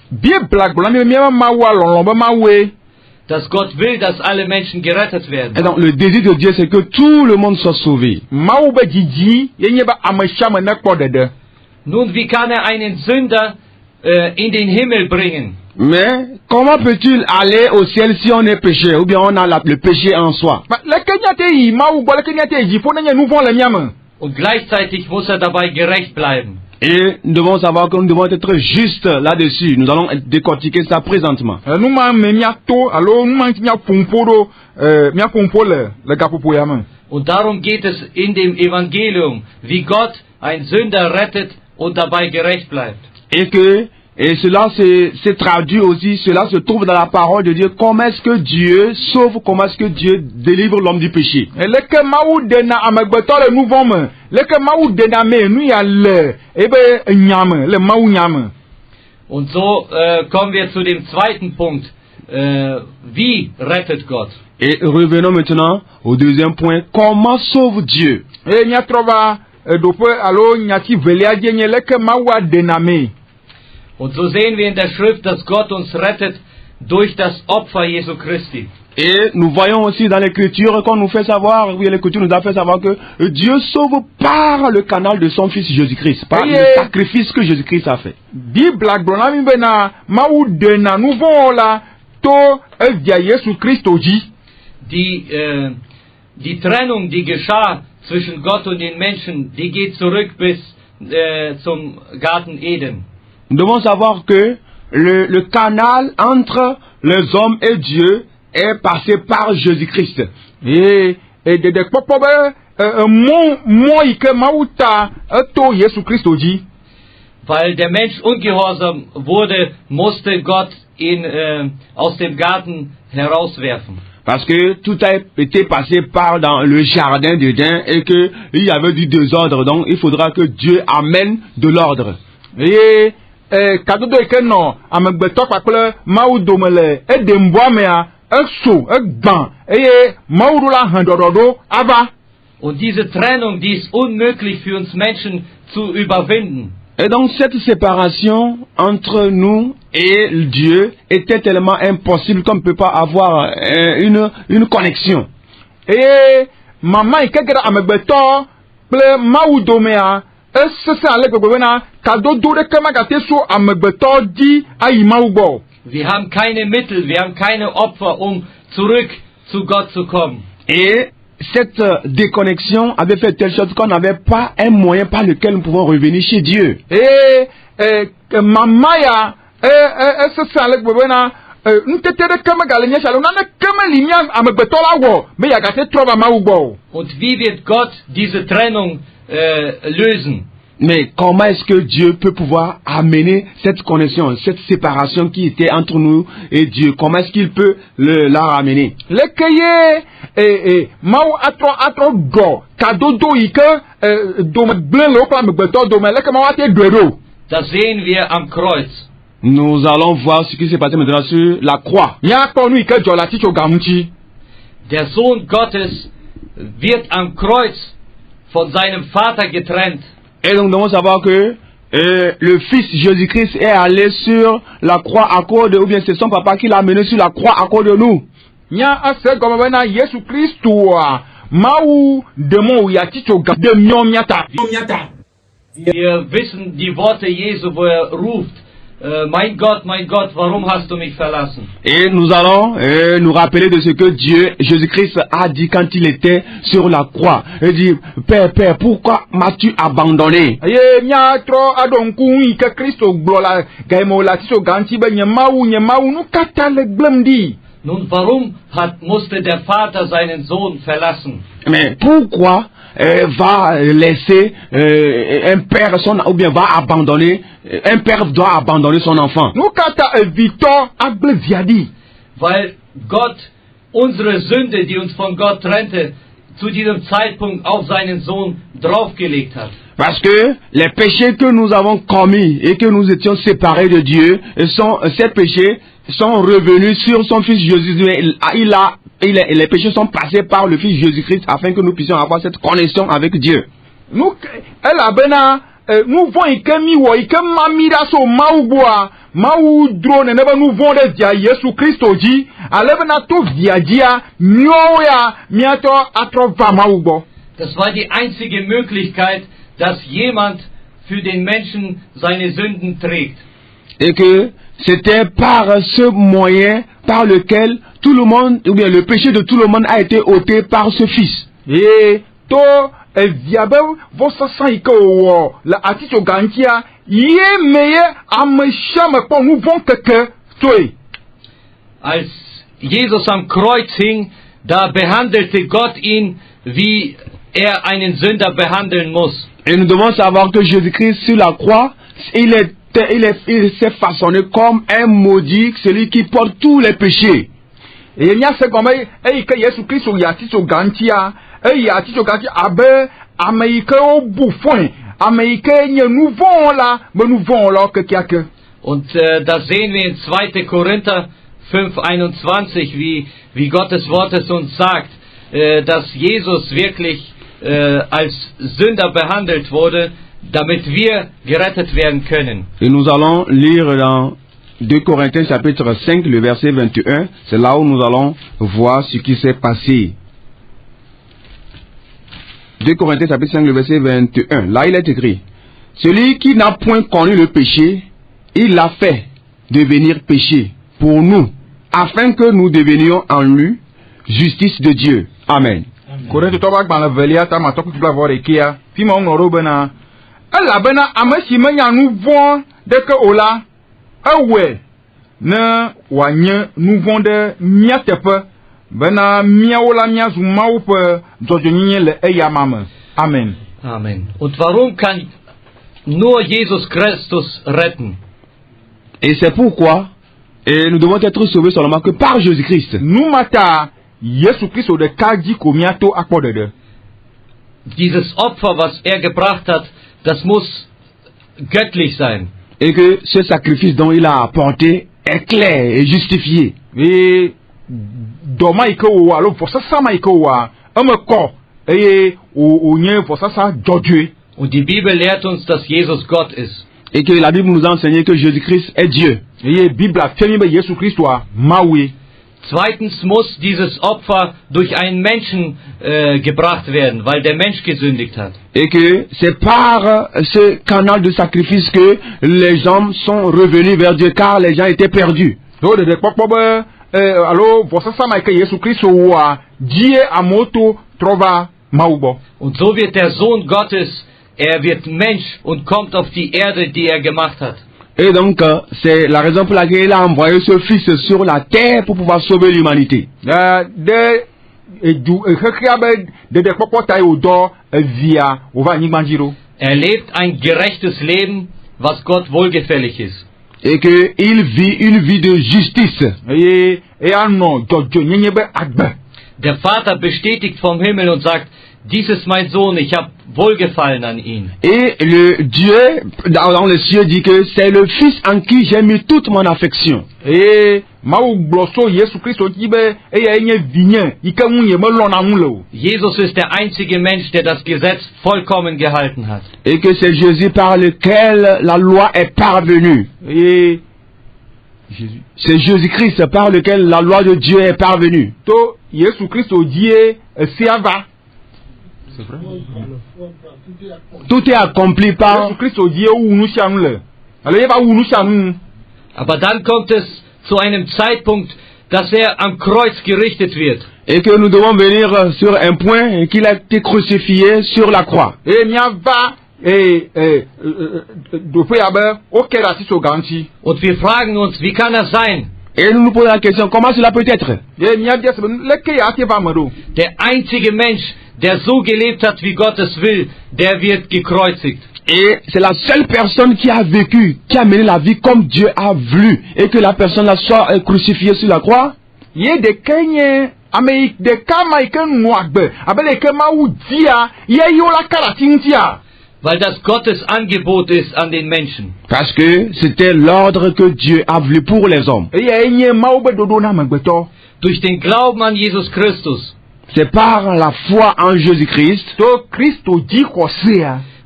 Dass Gott will, dass alle Menschen gerettet werden. Et donc, le désir de Dieu, c'est que tout le monde soit sauvé. Nun, wie kann einen Sünder in den Himmel bringen? Mais comment peut-il aller au ciel si on est péché ou bien on a le péché en soi? Und gleichzeitig muss dabei gerecht bleiben. Et nous devons savoir que nous devons être justes là-dessus. Nous allons décortiquer ça présentement. Und darum geht es in dem Evangelium, wie Gott einen Sünder rettet und dabei gerecht bleibt. Et cela se traduit aussi, cela se trouve dans la parole de Dieu. Comment est-ce que Dieu sauve, comment est-ce que Dieu délivre l'homme du péché? Und so kommen wir zu dem zweiten Punkt. Wie rettet Gott? Et revenons maintenant au deuxième point. Comment sauve Dieu? Und so sehen wir in der Schrift, dass Gott uns rettet durch das Opfer Jesu Christi. Et nous voyons aussi dans l'Écriture qu'on nous fait savoir, oui, l'Écriture nous a fait savoir que Dieu sauve par le canal de son Fils Jésus-Christ, par le sacrifice que Jésus-Christ a fait. Die Trennung, die geschah zwischen Gott und den Menschen, die geht zurück bis zum Garten Eden. Nous devons savoir que le canal entre les hommes et Dieu est passé par Jésus-Christ. Et weil der Mensch ungehorsam wurde, musste Gott ihn aus dem Garten herauswerfen. Parce que tout a été passé par dans le jardin d'Éden et que il y avait du désordre, donc il faudra que Dieu amène de l'ordre. Et kadodo ekeno amegbeto kpakple mawu domele edemboamea eso egban eye mawu la handododo ava. Und diese Trennung, die ist unmöglich für uns Menschen zu überwinden. Et donc cette séparation entre nous et Dieu était tellement impossible qu'on ne peut pas avoir une connexion. Et maman ikegera amegbeto ple mawu domea wir haben keine Mittel, wir haben keine Opfer, um zurück zu Gott zu kommen. Et cette déconnexion avait fait telle chose qu'on n'avait pas un moyen par lequel nous pouvons revenir chez Dieu. Et mamaya und wie wird Gott diese Trennung lösen? Mais comment est-ce que Dieu peut pouvoir amener cette connexion, cette séparation qui était entre nous et Dieu? Comment est-ce qu'il peut la ramener? Das sehen wir am Kreuz. Nous allons voir ce qui s'est passé maintenant sur la croix. Der Sohn Gottes wird am Kreuz von seinem Vater getrennt. Et donc nous devons savoir que le Fils Jésus-Christ est allé sur la croix à cause de, ou bien c'est son papa qui l'a amené sur la croix à cause de nous. Wir wissen die Worte Jesu, wo ruft, mein Gott, warum hast du mich verlassen? Et nous allons nous rappeler de ce que Dieu, Jésus-Christ, a dit quand il était sur la croix. Il dit, Père, pourquoi m'as-tu abandonné? Nun, warum musste der Vater seinen Sohn verlassen? Mais pourquoi va laisser un père ou bien va abandonner, un père doit abandonner son enfant? Weil Gott unsere Sünde, die uns von Gott trennte, zu diesem Zeitpunkt auf seinen Sohn draufgelegt hat. Parce que les péchés que nous avons commis et que nous étions séparés de Dieu, ces péchés sont revenus sur son Fils Jésus. Les péchés sont passés par le Fils Jésus-Christ afin que nous puissions avoir cette connexion avec Dieu. Nous Das war die einzige Möglichkeit, dass jemand für den Menschen seine Sünden trägt. Et que c'était par ce moyen par lequel tout le monde, ou bien le péché de tout le monde a été ôté par ce Fils. Et via be vɔsasa yi ke wɔ le atitsoga ŋutia ye meye ame sia me kpɔ nu vɔ keke toe. Als Jesus am Kreuz hing, da behandelte Gott ihn, wie er einen Sünder behandeln muss. Et nous devons savoir que Jésus-Christ sur la croix, il s'est façonné comme un maudit, celui qui porte tous les péchés. Et mia se gome e ke Yesu Kristo ya atitsoga ŋutia ya atitsoga ŋutia abe ame yi ke wo bu fɔe ame yi ke nye nu vɔ la be nu vɔ la kekeake. Und da sehen wir in 2. Korinther 5,21, wie Gottes Wort es uns sagt, dass Jesus wirklich als Sünder behandelt wurde, damit wir gerettet werden können. Et nous allons lire dans 2 Corinthiens chapitre 5, le verset 21. C'est là où nous allons voir ce qui s'est passé. 2 Corinthiens chapitre 5, le verset 21. Là, il est écrit: celui qui n'a point connu le péché, il l'a fait devenir péché pour nous, afin que nous devenions en lui justice de Dieu. Amen. Korinthe toba gba velia ta ma toku bla vore kia fi mo ngoro bena ala bena amasi menya nu von de ke ola ewe na wanye nu von de mia tepe bena mia ola mia zu mawu pe dzojonye le eya mame. Amen. Amen. Und warum kann nur Jesus Christus retten? Et c'est pourquoi nous devons être sauvés seulement que par Jésus-Christ. Nous mata Yesu Christo de kaji komiato akpodede. Dieses Opfer, was er gebracht hat, das muss göttlich sein. Et que ce sacrifice dont il a apporté est clair et justifié. Et doma ike o alo fosasa ma ike o ameko et o nye fosasa jodue. Und die Bibel lehrt uns, dass Jesus Gott ist. Et que la Bible nous a enseigné que Jésus-Christ est Dieu. Et Bible affirme que Jésus Christ est Maui. Zweitens muss dieses Opfer durch einen Menschen gebracht werden, weil der Mensch gesündigt hat. Et que c'est par ce canal de sacrifice que les hommes sont revenus vers Dieu, car les gens étaient perdus. Alors, vossa sama que Jésus Christ wa die amoto trova maubo. Und so wird der Sohn Gottes, er wird Mensch und kommt auf die Erde, die er gemacht hat. Et donc, c'est la raison pour laquelle il a envoyé ce fils sur la terre pour pouvoir sauver l'humanité. Er lebt ein gerechtes Leben, was Gott wohlgefällig ist. Et qu'il vit une vie de justice. Der Vater bestätigt vom Himmel und sagt: Dies ist mein Sohn, ich habe Wohlgefallen an ihn. Et le Dieu dans les cieux dit que c'est le Fils en qui j'ai mis toute mon affection. Et Jesus ist der einzige Mensch, der das Gesetz vollkommen gehalten hat. Et que c'est Jésus par lequel la loi est parvenue. Et c'est Jésus-Christ par lequel la loi de Dieu est parvenue. Tout est accompli par Aber dann kommt es zu einem Zeitpunkt, dass er am Kreuz gerichtet wird. Et que nous devons venir sur un point qu'il a été crucifié sur la croix. Und wir fragen uns, wie kann das sein? Et nous nous posons la question, comment cela peut être? Der einzige Mensch, der so gelebt hat, wie Gott es will, der wird gekreuzigt. Et c'est la seule personne qui a vécu, qui a mené la vie comme Dieu a voulu, et que la personne là soit crucifiée sur la croix. Weil das Gottes Angebot ist an den Menschen. Parce que c'était l'ordre que Dieu a voulu pour les hommes. Durch den Glauben an Jesus Christus. C'est par la foi en Jésus-Christ.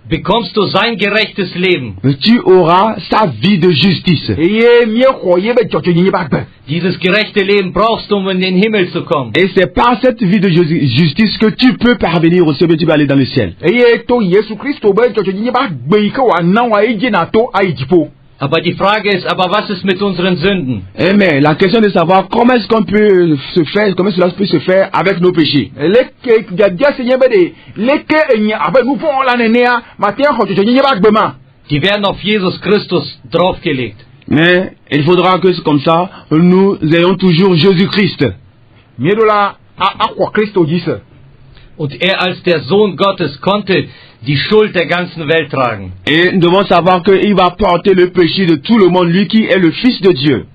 Bekommst du sein gerechtes Leben. Tu auras sa vie de justice. Dieses gerechte Leben brauchst du, um in den Himmel zu kommen. Et c'est par cette vie de justice que tu peux parvenir au ciel, que tu peux aller dans le ciel. Aber die Frage ist, aber was ist mit unseren Sünden? Mais la question de savoir comment est-ce qu'on peut se faire, comment cela peut se faire avec nos péchés. Die werden auf Jesus Christus draufgelegt. Mais il faudra que comme ça, nous ayons toujours Jésus-Christ. Und er als der Sohn Gottes konnte die Schuld der ganzen Welt tragen. Et nous devons savoir qu'il va porter le péché de tout le monde, lui qui est le Fils de Dieu.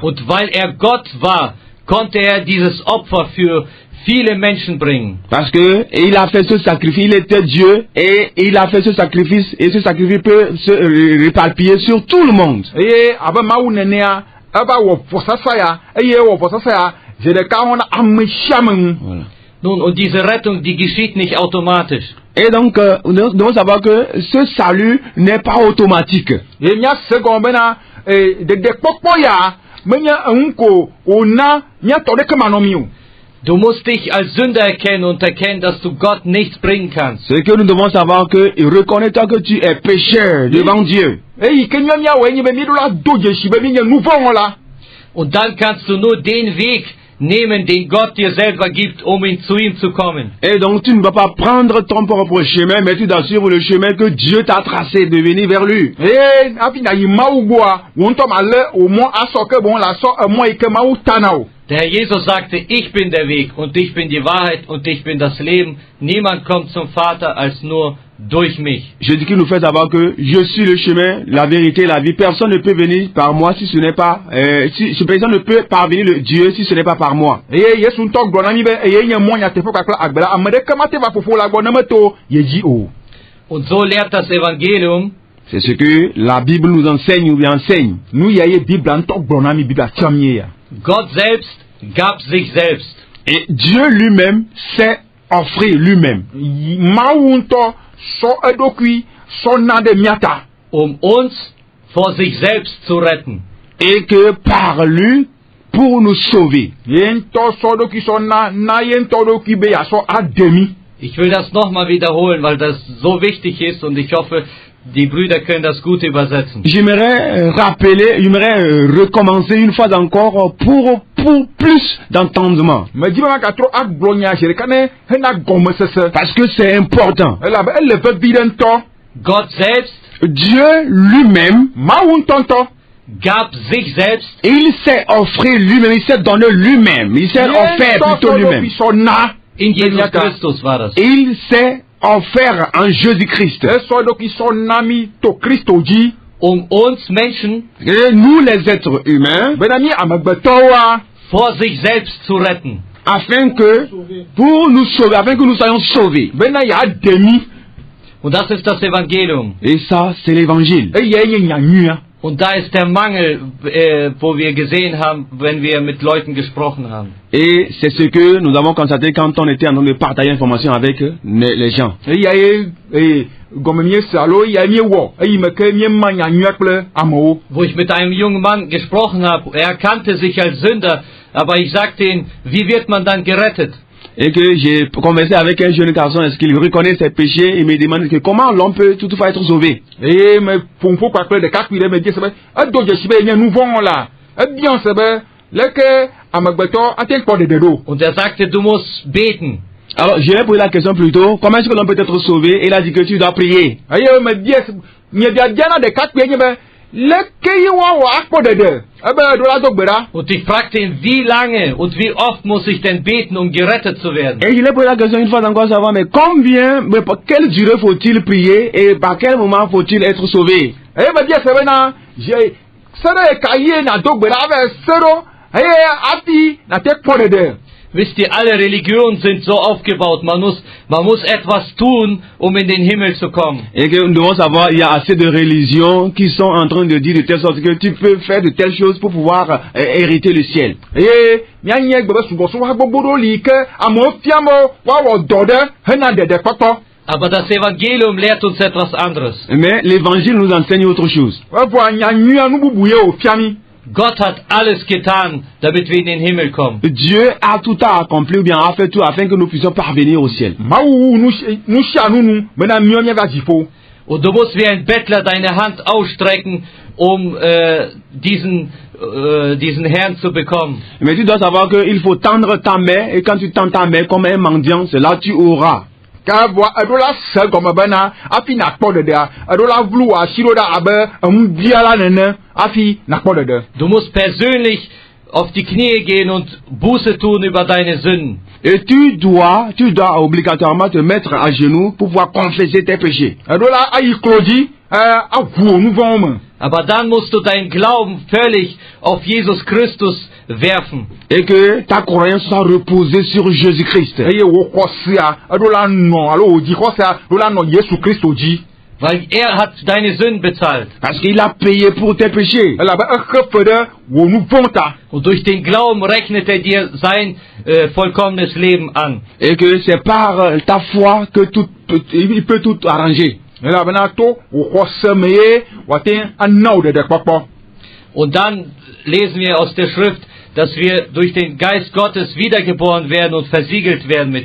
Und weil er Gott war, konnte er dieses Opfer für viele Menschen bringen. Parce que il a fait ce sacrifice, il était Dieu et il a fait ce sacrifice et ce sacrifice peut se réparpiller sur tout le monde. Voilà. Nun, und diese Rettung, die geschieht nicht automatisch. Et donc, nous devons savoir que ce salut n'est pas automatique. Du musst dich als Sünder erkennen und erkennen, dass du Gott nichts bringen kannst. C'est que nous devons savoir que, reconnaître que tu es pécheur devant Dieu. Und dann kannst du nur den Weg nehmen, den Gott dir selber gibt, um zu ihm zu kommen. Et donc tu ne vas pas prendre ton propre chemin, mais tu dois suivre le chemin que Dieu t'a tracé de venir vers lui. Der Herr Jesus sagte, ich bin der Weg und ich bin die Wahrheit und ich bin das Leben. Niemand kommt zum Vater als nur durch mich. Jésus-Christ nous fait savoir que je suis le chemin, la vérité, la vie. Personne ne peut venir par moi si ce n'est pas, personne ne peut parvenir le Dieu si ce n'est pas par moi. Und so lehrt das Evangelium. C'est ce que la Bible nous enseigne ou bien enseigne. Gott selbst gab sich selbst. Et Dieu lui-même s'est offert lui-même. Um uns vor sich selbst zu retten. Et que par lui, pour nous sauver. Ich will das nochmal wiederholen, weil das so wichtig ist und ich hoffe, die Brüder können das gut übersetzen. J'aimerais recommencer une fois encore pour plus d'entendement. Parce que c'est important. Gott selbst, Dieu lui-même, gab sich selbst. Il s'est offert lui-même, il s'est donné lui-même, il s'est offert plutôt lui-même. In Jesus Christus war das. Il s'est offert en Jésus-Christ. Um uns Menschen, nous les êtres humains, vor sich selbst zu retten. Afin que, pour nous sauver, afin que nous soyons sauvés. Und das ist das Evangelium. Et ça, c'est l'évangile. Und da ist der Mangel, wo wir gesehen haben, wenn wir mit Leuten gesprochen haben. Et c'est ce que nous avons constaté quand on était en train de partager l'information avec les gens. Wo ich mit einem jungen Mann gesprochen habe, er erkannte sich als Sünder, aber ich sagte ihm, wie wird man dann gerettet? Et que j'ai conversé avec un jeune garçon, est-ce qu'il reconnaît ses péchés, il me demande que comment l'on peut toutefois être sauvé. Und er sagte, du musst beten. Alors je lui ai posé la question plutôt, comment est-ce que l'on peut être sauvé? Et il a dit que tu dois prier. Und ich fragte ihn, wie lange und wie oft muss ich denn beten, um gerettet zu werden? Et je lui ai posé la question une fois encore, savoir, mais quelle durée faut-il prier et par quel moment faut-il être sauvé? Wisst ihr, alle Religionen sind so aufgebaut, man muss etwas tun, um in den Himmel zu kommen. Et que nous devons savoir, il y a assez de religions qui sont en train de dire de telle sorte que tu peux faire de telles choses pour pouvoir hériter le ciel. Aber das Evangelium lehrt uns etwas anderes. Mais l'évangile nous enseigne autre chose. Gott hat alles getan, damit wir in den Himmel kommen. Dieu a tout accompli ou bien a fait tout afin que nous puissions parvenir au ciel. Und du musst wie ein Bettler deine Hand ausstrecken, um diesen Herrn zu bekommen. Mais tu dois savoir qu'il faut tendre ta main, et quand tu tends ta main comme un mendiant, c'est là que tu auras. Du musst persönlich auf die Knie gehen und Buße tun über deine Sünden. Et tu dois obligatoirement te mettre à genoux pour pouvoir confesser tes péchés. Aber dann musst du deinen Glauben völlig auf Jesus Christus werfen. Et que ta croyance soit reposée sur Jésus-Christ. Weil er hat deine Sünden bezahlt. Parce qu'il a payé pour tes péchés. Und durch den Glauben rechnet er dir sein vollkommenes Leben an. Et que c'est par ta foi que il peut tout arranger. Und dann lesen wir aus der Schrift, dass wir durch den Geist Gottes wiedergeboren werden und versiegelt werden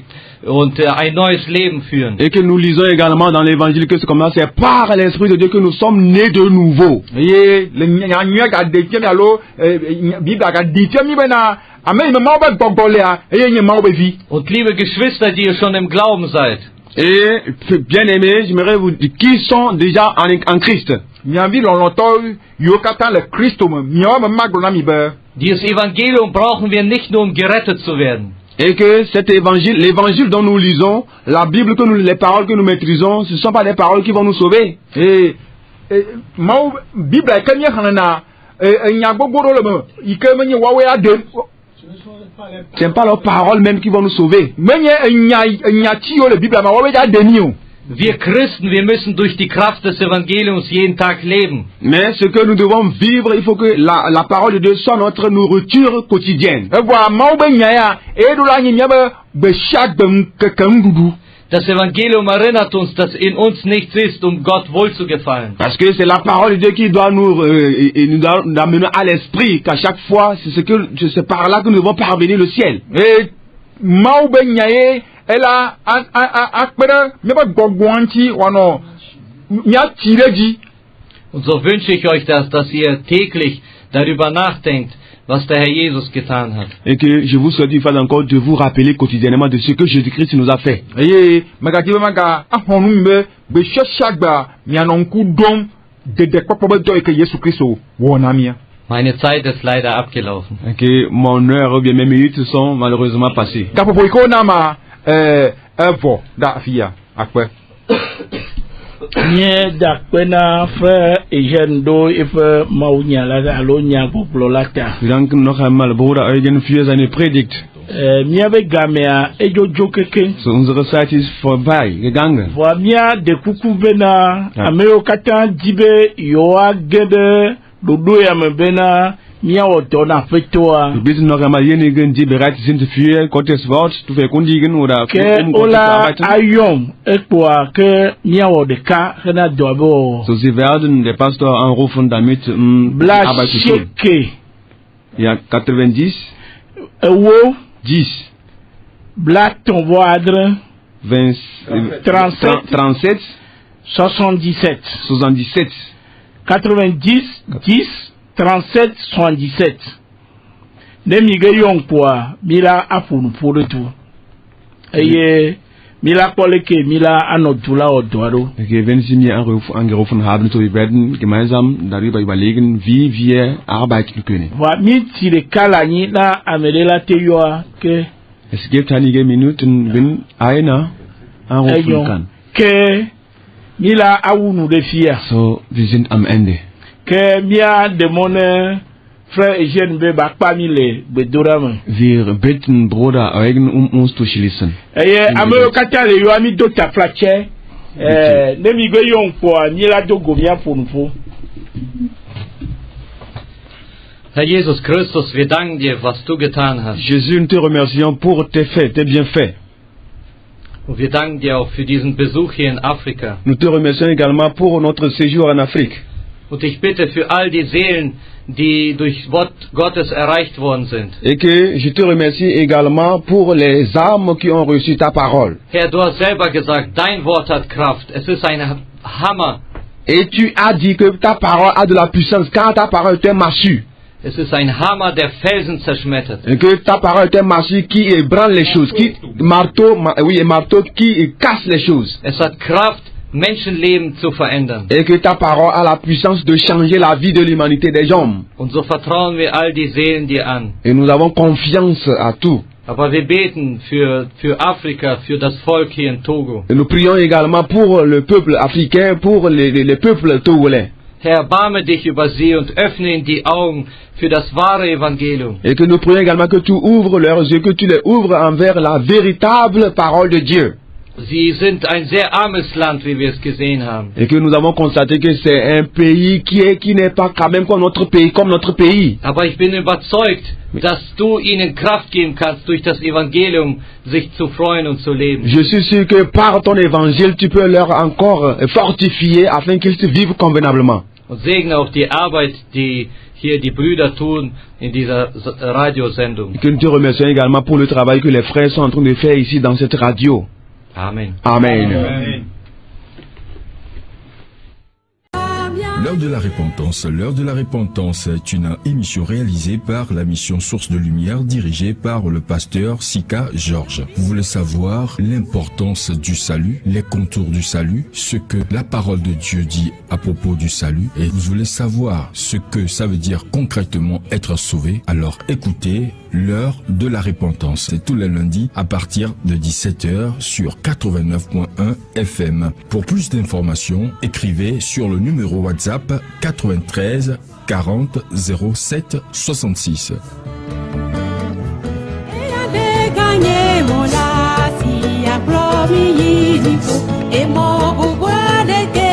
und ein neues Leben führen. Et que nous lisons également dans l'évangile que c'est comme ça, c'est par l'Esprit de Dieu que nous sommes nés de nouveau. Und liebe Geschwister, die ihr schon im Glauben seid. Et bien aimés, j'aimerais vous dire qui sont déjà en Christ. Dieses Evangelium brauchen wir nicht nur, um gerettet zu werden. Et que cet évangile, l'évangile dont nous lisons, la Bible les paroles que nous maîtrisons, ce ne sont pas des paroles qui vont nous sauver. Ce n'est pas leurs paroles même qui vont nous sauver. Wir Christen, wir müssen durch die Kraft des Evangeliums jeden Tag leben. Mais ce que nous devons vivre, il faut que la parole de Dieu soit notre nourriture quotidienne. Das Evangelium erinnert uns, dass in uns nichts ist, um Gott wohlzugefallen. Parce que c'est la parole de Dieu qui doit nous amener à l'esprit qu'à chaque fois, c'est par là que nous devons parvenir au ciel. Und so wünsche ich euch das, dass ihr täglich darüber nachdenkt, was der Herr Jesus getan hat. Et que je vous souhaite une fois encore de vous rappeler quotidiennement de ce que Jésus-Christ nous a fait. Meine Zeit ist leider abgelaufen. Et que mon heure ou bien mes minutes sont malheureusement passées. Nye dakpena frère Eugène do ife maunyala alo nyagoplo lata. Dank noch einmal Bruder Eugen für seine Predigt. Miabe gamea ejojo keke. So unsere Zeit ist vorbei gegangen. Wa mia de kuku bena ameo kata dibe yoa gede dodo ya mebena mia otona fetoa. Wir bitten noch einmal diejenigen, die bereit sind für Gottes Wort zu verkündigen oder um Gott zu arbeiten. Ayom ekwa ke mia odeka hena dobo. So sie werden den Pastor anrufen, damit Arbeit zu tun. Ja, 90. Ewo 10. Black ton voadre 37 77 90 10 37 77. Nemige yonkwa mila afunu poletu. Eye mila koleke mila anotula odwaro. Okay, wenn Sie mir angerufen haben, so wir werden gemeinsam darüber überlegen, wie wir arbeiten können. Wa miti le kala ni na amelela teyoa ke. Es gibt einige Minuten, wenn einer anrufen kann. Ke mila awunu defia. So, wir sind am Ende. Que mia demone frère Eugène be bakpa mi le bedorama. Wir bitten Bruder Eugen uns zu schließen. Ameo kata le yo ami do ta flache. Nemi go yon po ni la do gomia fonfo. Herr Jesus Christus, wir danken dir, was du getan hast. Jésus, nous te remercions pour tes faits, tes bienfaits. Und wir danken dir auch für diesen Besuch hier in Afrika. Nous te remercions également pour notre séjour en Afrique. Und ich bitte für all die Seelen, die durch Wort Gottes erreicht worden sind. Et que je te remercie également pour les âmes qui ont reçu ta parole. Herr, du hast selber gesagt, dein Wort hat Kraft. Es ist ein Hammer. Et tu as dit que ta parole a de la puissance, car ta parole est un massue. Es ist ein Hammer, der Felsen zerschmettert. Et que ta parole est un massue qui ébranle les choses, marteau qui casse les choses. Es hat Kraft, Menschenleben zu verändern. Et que ta parole a la puissance de changer la vie de l'humanité des hommes. Und so vertrauen wir all die Seelen dir an. Et nous avons confiance à tout. Aber wir beten für Afrika, für das Volk hier in Togo. Et nous prions également pour le peuple africain, pour les peuples togolais. Herr, erbarme dich über sie und öffne ihnen die Augen für das wahre Evangelium. Et que nous prions également que tu ouvres leurs yeux, que tu les ouvres envers la véritable parole de Dieu. Sie sind ein sehr armes Land, wie wir es gesehen haben. Et que nous avons constaté que c'est un pays qui n'est pas quand même comme notre pays. Aber ich bin überzeugt, dass du ihnen Kraft geben kannst, durch das Evangelium sich zu freuen und zu leben. Je suis sûr que par ton évangile, tu peux leur encore fortifier afin qu'ils vivent convenablement. Und segne auch die Arbeit, die hier die Brüder tun in dieser Radiosendung. Et que nous te remercions également pour le travail que les frères sont en train de faire ici dans cette radio. Amen. Amen. Amen. L'heure de la repentance est une émission réalisée par la mission Source de Lumière dirigée par le pasteur Sika Georges. Vous voulez savoir l'importance du salut, les contours du salut, ce que la parole de Dieu dit à propos du salut, et vous voulez savoir ce que ça veut dire concrètement être sauvé, alors écoutez l'heure de la repentance. C'est tous les lundis à partir de 17h sur 89.1 FM. Pour plus d'informations, écrivez sur le numéro WhatsApp 93 40 07 66. E